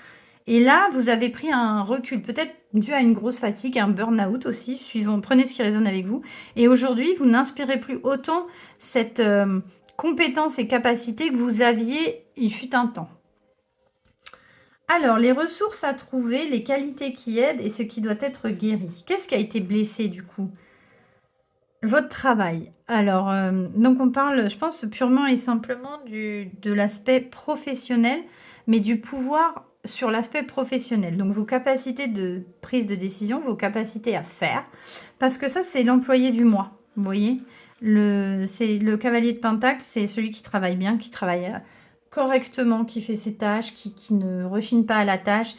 A: Et là, vous avez pris un recul, peut-être dû à une grosse fatigue, un burn-out aussi, suivant, prenez ce qui résonne avec vous. Et aujourd'hui, vous n'inspirez plus autant cette compétence et capacité que vous aviez il fut un temps. Alors, les ressources à trouver, les qualités qui aident et ce qui doit être guéri. Qu'est-ce qui a été blessé du coup? Votre travail. Alors, donc on parle, je pense, purement et simplement de l'aspect professionnel, mais du pouvoir sur l'aspect professionnel. Donc, vos capacités de prise de décision, vos capacités à faire, parce que ça, c'est l'employé du mois. Vous voyez, c'est le cavalier de Pentacle, c'est celui qui travaille bien, qui travaille correctement, qui fait ses tâches, qui ne rechigne pas à la tâche,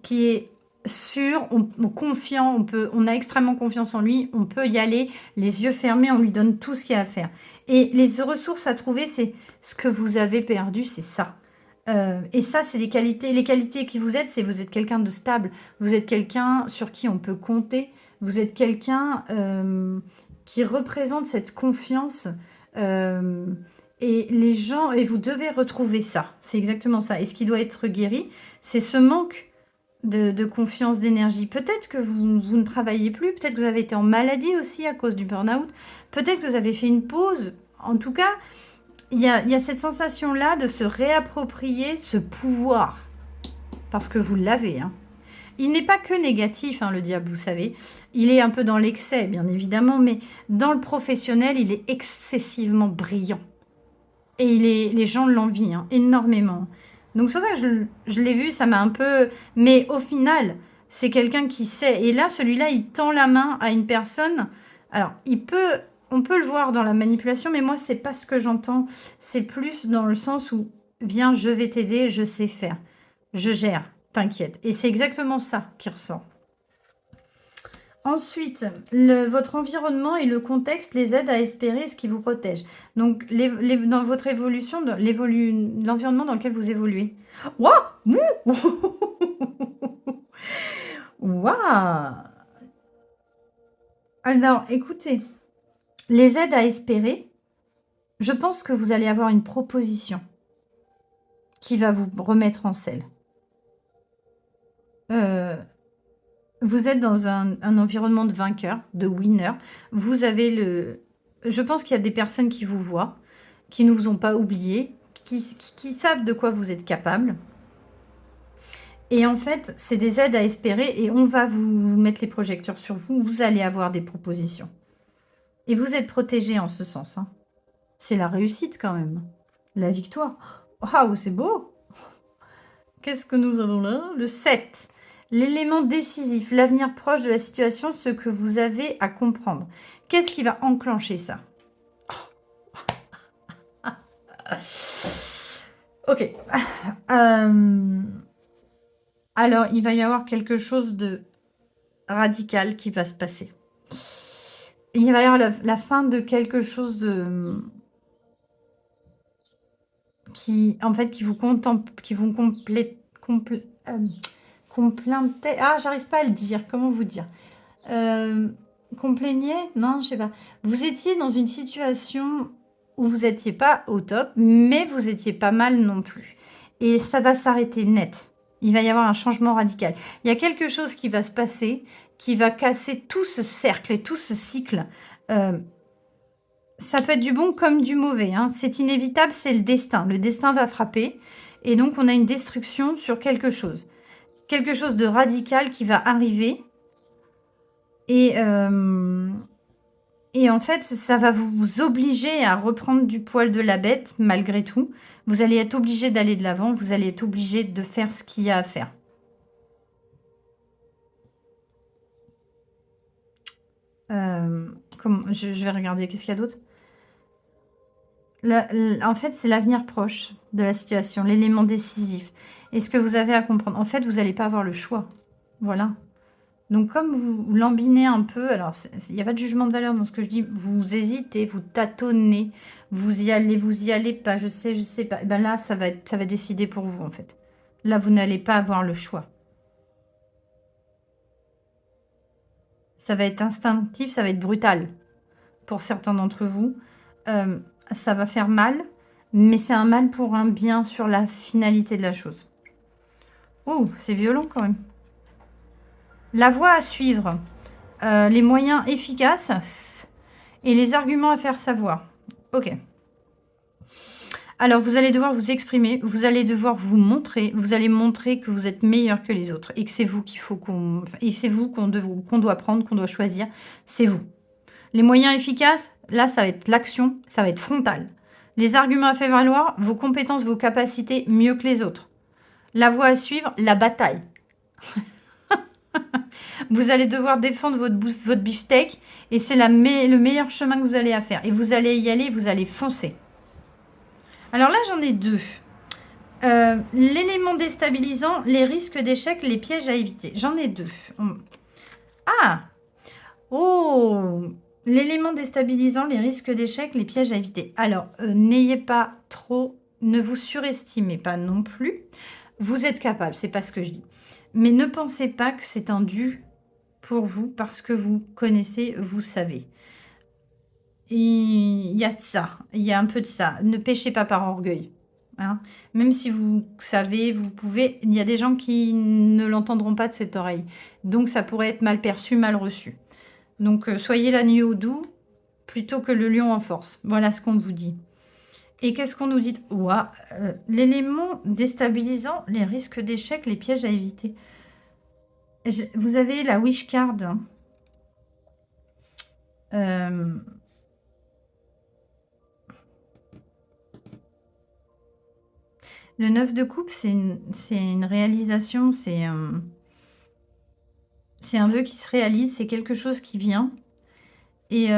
A: qui est sûr, confiant, on a extrêmement confiance en lui, on peut y aller, les yeux fermés, on lui donne tout ce qu'il y a à faire. Et les ressources à trouver, c'est ce que vous avez perdu, c'est ça. Et ça, c'est les qualités qui vous aident, c'est vous êtes quelqu'un de stable, vous êtes quelqu'un sur qui on peut compter, vous êtes quelqu'un qui représente cette confiance. Et les gens, et vous devez retrouver ça, c'est exactement ça. Et ce qui doit être guéri, c'est ce manque de confiance, d'énergie. Peut-être que vous ne travaillez plus, peut-être que vous avez été en maladie aussi à cause du burn-out, peut-être que vous avez fait une pause. En tout cas, il y a cette sensation-là de se réapproprier ce pouvoir, parce que vous l'avez. Hein. Il n'est pas que négatif, hein, le diable, vous savez. Il est un peu dans l'excès, bien évidemment, mais dans le professionnel, il est excessivement brillant. Et les gens l'envient hein, énormément. Donc c'est pour ça que je l'ai vu, ça m'a un peu... Mais au final, c'est quelqu'un qui sait. Et là, celui-là, il tend la main à une personne. Alors, on peut le voir dans la manipulation, mais moi, c'est pas ce que j'entends. C'est plus dans le sens où, viens, je vais t'aider, je sais faire. Je gère, t'inquiète. Et c'est exactement ça qui ressort. Ensuite, votre environnement et le contexte les aident à espérer ce qui vous protège. Donc, dans votre évolution, l'environnement dans lequel vous évoluez. Waouh! Waouh! Alors, écoutez, les aides à espérer, je pense que vous allez avoir une proposition qui va vous remettre en selle. Vous êtes dans un environnement de vainqueur, de winner. Vous avez je pense qu'il y a des personnes qui vous voient, qui ne vous ont pas oublié, qui savent de quoi vous êtes capable. Et en fait, c'est des aides à espérer et on va vous mettre les projecteurs sur vous. Vous allez avoir des propositions. Et vous êtes protégé en ce sens. Hein. C'est la réussite quand même. La victoire. Waouh, c'est beau. Qu'est-ce que nous avons là? Le 7. L'élément décisif, l'avenir proche de la situation, ce que vous avez à comprendre. Qu'est-ce qui va enclencher ça? Ok. Alors, il va y avoir quelque chose de radical qui va se passer. Il va y avoir la fin de quelque chose de qui, en fait, qui vous qui vont compléter. Ah, j'arrive pas à le dire. Comment vous dire? Complaigner? Non, je sais pas. Vous étiez dans une situation où vous étiez pas au top, mais vous étiez pas mal non plus. Et ça va s'arrêter net. Il va y avoir un changement radical. Il y a quelque chose qui va se passer, qui va casser tout ce cercle et tout ce cycle. Ça peut être du bon comme du mauvais, hein. C'est inévitable, c'est le destin. Le destin va frapper. Et donc, on a une destruction sur quelque chose. Quelque chose de radical qui va arriver. Et en fait, ça va vous obliger à reprendre du poil de la bête, malgré tout. Vous allez être obligé d'aller de l'avant. Vous allez être obligé de faire ce qu'il y a à faire. Je vais regarder. Qu'est-ce qu'il y a d'autre? En fait, c'est l'avenir proche de la situation, l'élément décisif. Et ce que vous avez à comprendre, en fait, vous n'allez pas avoir le choix. Voilà. Donc, comme vous lambinez un peu, alors, il n'y a pas de jugement de valeur dans ce que je dis, vous hésitez, vous tâtonnez, vous y allez pas, je sais pas. Et ben là, ça va décider pour vous, en fait. Là, vous n'allez pas avoir le choix. Ça va être instinctif, ça va être brutal pour certains d'entre vous. Ça va faire mal, mais c'est un mal pour un bien sur la finalité de la chose. Oh, c'est violent quand même. La voie à suivre, les moyens efficaces et les arguments à faire savoir. Ok. Alors, vous allez devoir vous exprimer, vous allez devoir vous montrer, vous allez montrer que vous êtes meilleur que les autres et que c'est vous qu'il faut et c'est vous qu'on doit prendre, qu'on doit choisir, c'est vous. Les moyens efficaces, là, ça va être l'action, ça va être frontal. Les arguments à faire valoir, vos compétences, vos capacités, mieux que les autres. La voie à suivre, la bataille. Vous allez devoir défendre votre beefsteak et c'est le meilleur chemin que vous allez à faire. Et vous allez y aller, vous allez foncer. Alors là, j'en ai deux. L'élément déstabilisant, les risques d'échec, les pièges à éviter. J'en ai deux. Ah! Oh! L'élément déstabilisant, les risques d'échec, les pièges à éviter. Alors, n'ayez pas trop, ne vous surestimez pas non plus. Vous êtes capable, c'est pas ce que je dis. Mais ne pensez pas que c'est un dû pour vous parce que vous connaissez, vous savez. Il y a de ça, il y a un peu de ça. Ne péchez pas par orgueil. Hein. Même si vous savez, vous pouvez, il y a des gens qui ne l'entendront pas de cette oreille. Donc ça pourrait être mal perçu, mal reçu. Donc soyez l'agneau doux plutôt que le lion en force. Voilà ce qu'on vous dit. Et qu'est-ce qu'on nous dit? Ouah, l'élément déstabilisant, les risques d'échec, les pièges à éviter. Vous avez la wish card. Le 9 de coupe, c'est une réalisation, c'est un vœu qui se réalise, c'est quelque chose qui vient. Et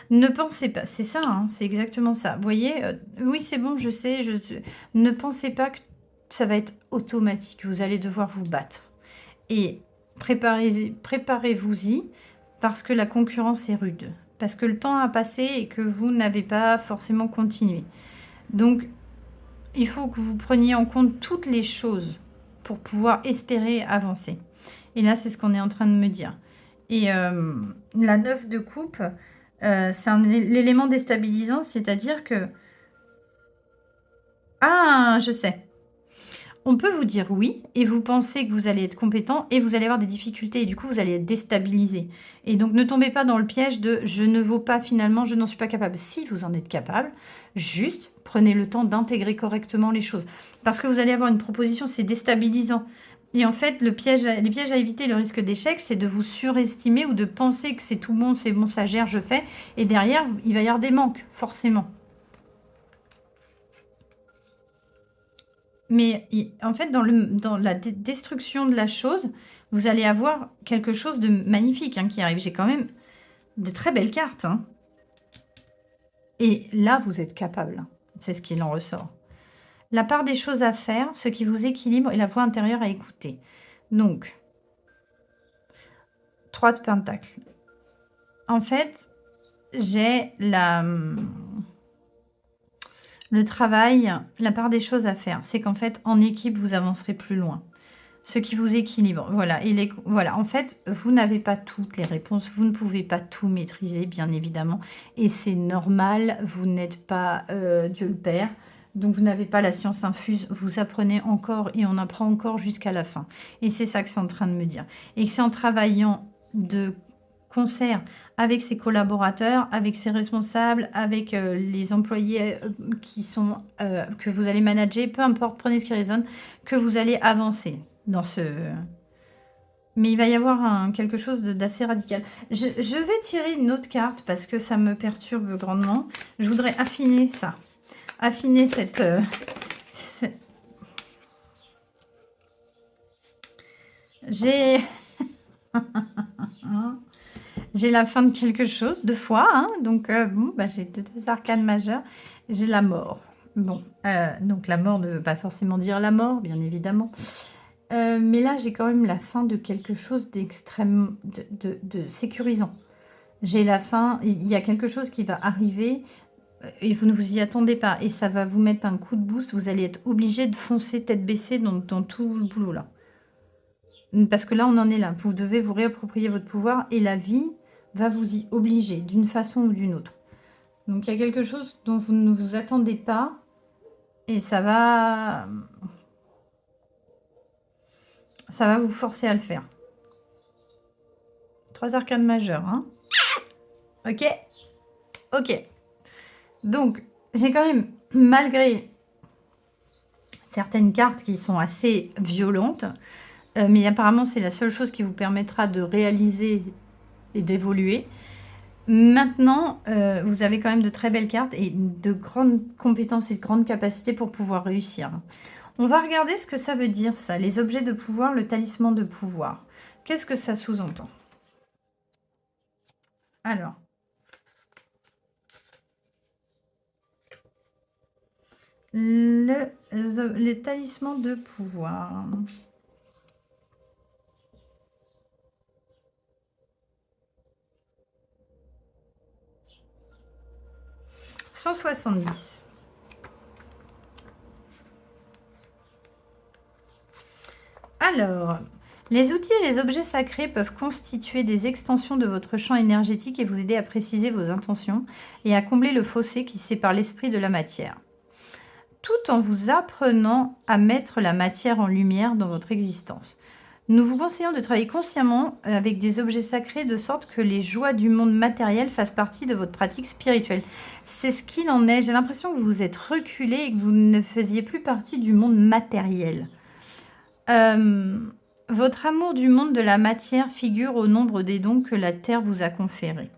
A: ne pensez pas, c'est ça, hein, c'est exactement ça. Vous voyez, oui, c'est bon, je sais, ne pensez pas que ça va être automatique. Vous allez devoir vous battre. Et préparez-vous-y parce que la concurrence est rude. Parce que le temps a passé et que vous n'avez pas forcément continué. Donc, il faut que vous preniez en compte toutes les choses pour pouvoir espérer avancer. Et là, c'est ce qu'on est en train de me dire. Et la 9 de coupe, c'est l'élément déstabilisant, c'est-à-dire que... Ah, je sais. On peut vous dire oui, et vous pensez que vous allez être compétent, et vous allez avoir des difficultés, et du coup, vous allez être déstabilisé. Et donc, ne tombez pas dans le piège de « je ne vaux pas finalement, je n'en suis pas capable ». Si vous en êtes capable, juste prenez le temps d'intégrer correctement les choses. Parce que vous allez avoir une proposition, c'est déstabilisant. Et en fait, les pièges à éviter, le risque d'échec, c'est de vous surestimer ou de penser que c'est tout bon, c'est bon, ça gère, je fais. Et derrière, il va y avoir des manques, forcément. Mais en fait, dans la destruction de la chose, vous allez avoir quelque chose de magnifique hein, qui arrive. J'ai quand même de très belles cartes. Hein. Et là, vous êtes capable. C'est ce qu'il en ressort. la part des choses à faire, ce qui vous équilibre et la voix intérieure à écouter. Donc, 3 de pentacles. En fait, j'ai le travail, la part des choses à faire. C'est qu'en fait, en équipe, vous avancerez plus loin. Ce qui vous équilibre, voilà. Voilà, en fait, vous n'avez pas toutes les réponses. Vous ne pouvez pas tout maîtriser, bien évidemment. Et c'est normal, vous n'êtes pas Dieu le Père. Donc, vous n'avez pas la science infuse. Vous apprenez encore et on apprend encore jusqu'à la fin. Et c'est ça que c'est en train de me dire. Et que c'est en travaillant de concert avec ses collaborateurs, avec ses responsables, avec les employés qui sont que vous allez manager, peu importe, prenez ce qui résonne, que vous allez avancer dans ce... Mais il va y avoir quelque chose d'assez radical. Je vais tirer une autre carte parce que ça me perturbe grandement. Je voudrais affiner ça. Affiner cette... J'ai... J'ai la fin de quelque chose, 2 fois, hein, donc bon, bah, j'ai deux arcanes majeures. J'ai la mort. Bon, donc la mort ne veut pas forcément dire la mort, bien évidemment. Mais là, j'ai quand même la fin de quelque chose d'extrêmement de sécurisant. J'ai la fin, il y a quelque chose qui va arriver et vous ne vous y attendez pas. Et ça va vous mettre un coup de boost. Vous allez être obligé de foncer tête baissée dans tout le boulot là. Parce que là, on en est là. Vous devez vous réapproprier votre pouvoir et la vie va vous y obliger d'une façon ou d'une autre. Donc, il y a quelque chose dont vous ne vous attendez pas et ça va vous forcer à le faire. 3 arcanes majeures, hein. Ok. Ok. Donc, j'ai quand même, malgré certaines cartes qui sont assez violentes, mais apparemment, c'est la seule chose qui vous permettra de réaliser et d'évoluer. Maintenant, vous avez quand même de très belles cartes et de grandes compétences et de grandes capacités pour pouvoir réussir. On va regarder ce que ça veut dire, ça. Les objets de pouvoir, le talisman de pouvoir. Qu'est-ce que ça sous-entend? Alors. Le talisman de pouvoir. « 170. Alors, les outils et les objets sacrés peuvent constituer des extensions de votre champ énergétique et vous aider à préciser vos intentions et à combler le fossé qui sépare l'esprit de la matière, tout en vous apprenant à mettre la matière en lumière dans votre existence. Nous vous conseillons de travailler consciemment avec des objets sacrés de sorte que les joies du monde matériel fassent partie de votre pratique spirituelle. » C'est ce qu'il en est. J'ai l'impression que vous vous êtes reculé et que vous ne faisiez plus partie du monde matériel. Votre amour du monde de la matière figure au nombre des dons que la terre vous a conférés.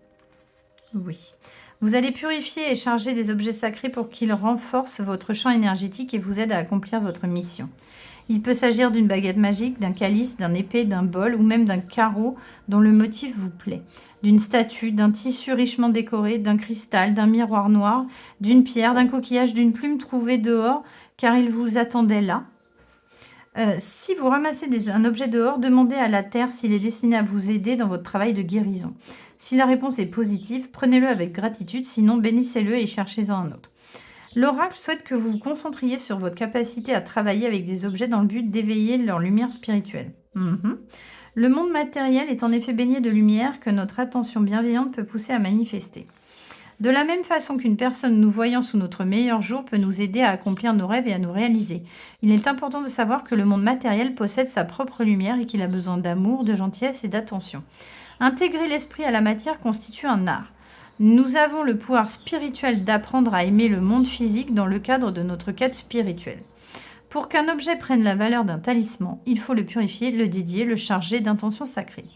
A: Oui. Vous allez purifier et charger des objets sacrés pour qu'ils renforcent votre champ énergétique et vous aident à accomplir votre mission. Il peut s'agir d'une baguette magique, d'un calice, d'un épée, d'un bol ou même d'un carreau dont le motif vous plaît, d'une statue, d'un tissu richement décoré, d'un cristal, d'un miroir noir, d'une pierre, d'un coquillage, d'une plume trouvée dehors car il vous attendait là. Si vous ramassez un objet dehors, demandez à la terre s'il est destiné à vous aider dans votre travail de guérison. Si la réponse est positive, prenez-le avec gratitude, sinon bénissez-le et cherchez-en un autre. L'oracle souhaite que vous vous concentriez sur votre capacité à travailler avec des objets dans le but d'éveiller leur lumière spirituelle. Le monde matériel est en effet baigné de lumière que notre attention bienveillante peut pousser à manifester. De la même façon qu'une personne nous voyant sous notre meilleur jour peut nous aider à accomplir nos rêves et à nous réaliser. Il est important de savoir que le monde matériel possède sa propre lumière et qu'il a besoin d'amour, de gentillesse et d'attention. Intégrer l'esprit à la matière constitue un art. Nous avons le pouvoir spirituel d'apprendre à aimer le monde physique dans le cadre de notre quête spirituelle. Pour qu'un objet prenne la valeur d'un talisman, il faut le purifier, le dédier, le charger d'intentions sacrées.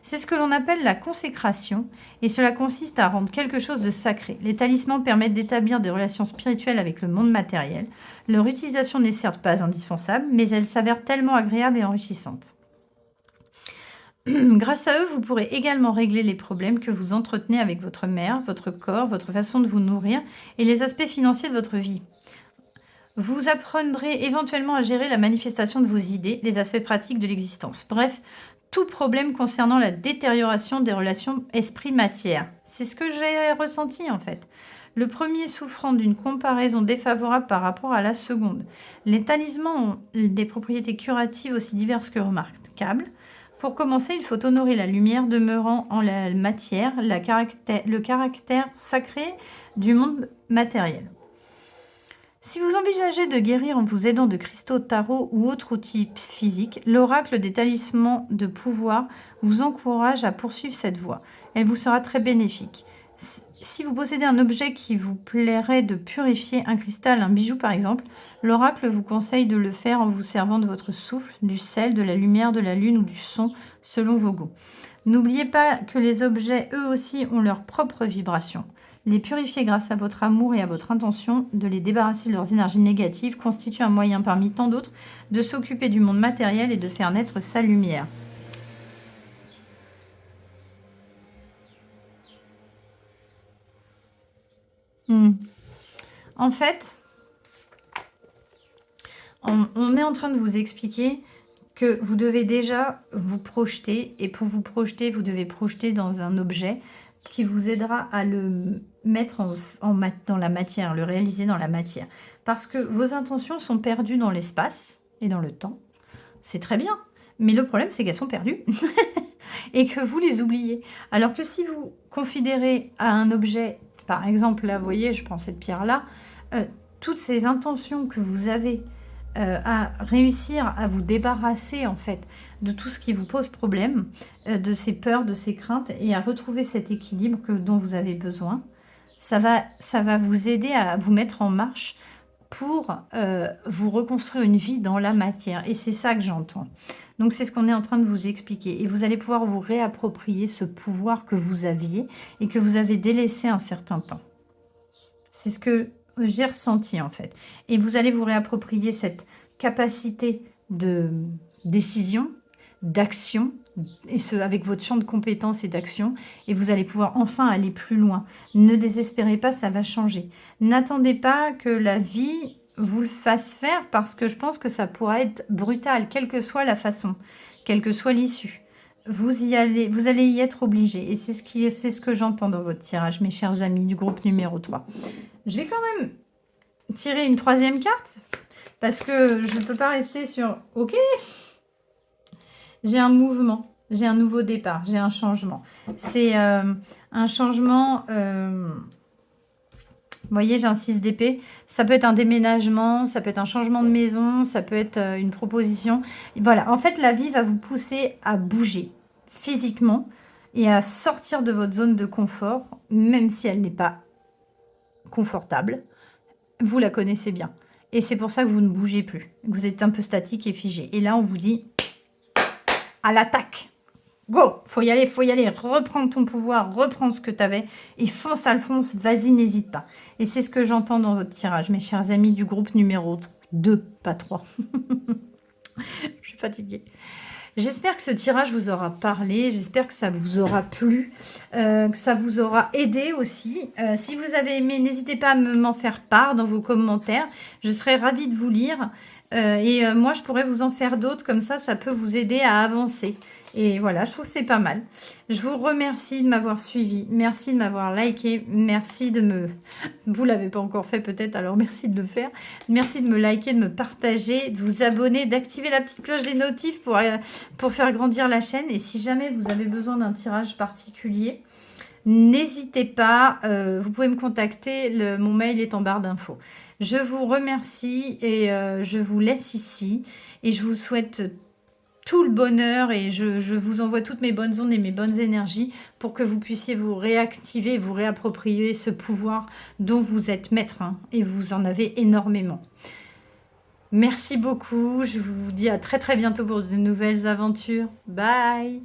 A: C'est ce que l'on appelle la consécration, et cela consiste à rendre quelque chose de sacré. Les talismans permettent d'établir des relations spirituelles avec le monde matériel. Leur utilisation n'est certes pas indispensable, mais elle s'avère tellement agréable et enrichissante. Grâce à eux, vous pourrez également régler les problèmes que vous entretenez avec votre mère, votre corps, votre façon de vous nourrir et les aspects financiers de votre vie. Vous apprendrez éventuellement à gérer la manifestation de vos idées, les aspects pratiques de l'existence. Bref, tout problème concernant la détérioration des relations esprit-matière. C'est ce que j'ai ressenti en fait. Le premier souffrant d'une comparaison défavorable par rapport à la seconde. Les talismans ont des propriétés curatives aussi diverses que remarquables. Pour commencer, il faut honorer la lumière demeurant en la matière, le caractère sacré du monde matériel. Si vous envisagez de guérir en vous aidant de cristaux tarot ou autres outils physiques, l'oracle des talismans de pouvoir vous encourage à poursuivre cette voie. Elle vous sera très bénéfique. Si vous possédez un objet qui vous plairait de purifier, un cristal, un bijou par exemple, l'oracle vous conseille de le faire en vous servant de votre souffle, du sel, de la lumière, de la lune ou du son, selon vos goûts. N'oubliez pas que les objets, eux aussi, ont leur propre vibration. Les purifier grâce à votre amour et à votre intention de les débarrasser de leurs énergies négatives constitue un moyen parmi tant d'autres de s'occuper du monde matériel et de faire naître sa lumière. En fait, on est en train de vous expliquer que vous devez déjà vous projeter, et pour vous projeter, vous devez projeter dans un objet qui vous aidera à le mettre dans la matière, le réaliser dans la matière. Parce que vos intentions sont perdues dans l'espace et dans le temps. C'est très bien, mais le problème, c'est qu'elles sont perdues et que vous les oubliez. Alors que si vous considérez à un objet, par exemple, là, vous voyez, je prends cette pierre-là, toutes ces intentions que vous avez à réussir à vous débarrasser en fait de tout ce qui vous pose problème, de ces peurs, de ces craintes, et à retrouver cet équilibre dont vous avez besoin, ça va vous aider à vous mettre en marche pour vous reconstruire une vie dans la matière. Et c'est ça que j'entends. Donc c'est ce qu'on est en train de vous expliquer. Et vous allez pouvoir vous réapproprier ce pouvoir que vous aviez et que vous avez délaissé un certain temps. C'est ce que j'ai ressenti en fait. Et vous allez vous réapproprier cette capacité de décision, d'action, et ce avec votre champ de compétences et d'action, et vous allez pouvoir enfin aller plus loin. Ne désespérez pas, ça va changer. N'attendez pas que la vie vous le fasse faire, parce que je pense que ça pourra être brutal, quelle que soit la façon, quelle que soit l'issue. Vous allez y être obligé, et c'est ce que j'entends dans votre tirage, mes chers amis du groupe numéro 3. Je vais quand même tirer une troisième carte, parce que je ne peux pas rester sur « Ok ». J'ai un mouvement, j'ai un nouveau départ, j'ai un changement. C'est un changement... vous voyez, j'ai un 6 d'épée. Ça peut être un déménagement, ça peut être un changement de maison, ça peut être une proposition. Voilà, en fait, la vie va vous pousser à bouger physiquement et à sortir de votre zone de confort, même si elle n'est pas confortable. Vous la connaissez bien. Et c'est pour ça que vous ne bougez plus. Vous êtes un peu statique et figé. Et là, on vous dit à l'attaque. Go, faut y aller, reprendre ton pouvoir, reprendre ce que tu avais et fonce Alphonse, vas-y, n'hésite pas. Et c'est ce que j'entends dans votre tirage, mes chers amis du groupe numéro 2, pas 3. Je suis fatiguée. J'espère que ce tirage vous aura parlé, j'espère que ça vous aura plu, que ça vous aura aidé aussi. Si vous avez aimé, n'hésitez pas à m'en faire part dans vos commentaires, je serais ravie de vous lire. Moi, je pourrais vous en faire d'autres, comme ça peut vous aider à avancer. Et voilà, je trouve que c'est pas mal. Je vous remercie de m'avoir suivi. Merci de m'avoir liké. Merci de me... Vous l'avez pas encore fait peut-être, alors merci de le faire. Merci de me liker, de me partager, de vous abonner, d'activer la petite cloche des notifs pour faire grandir la chaîne. Et si jamais vous avez besoin d'un tirage particulier, n'hésitez pas. Vous pouvez me contacter. Mon mail est en barre d'infos. Je vous remercie et je vous laisse ici. Et je vous souhaite tout le bonheur et je vous envoie toutes mes bonnes ondes et mes bonnes énergies pour que vous puissiez vous réactiver, vous réapproprier ce pouvoir dont vous êtes maître, hein, et vous en avez énormément. Merci beaucoup, je vous dis à très très bientôt pour de nouvelles aventures. Bye!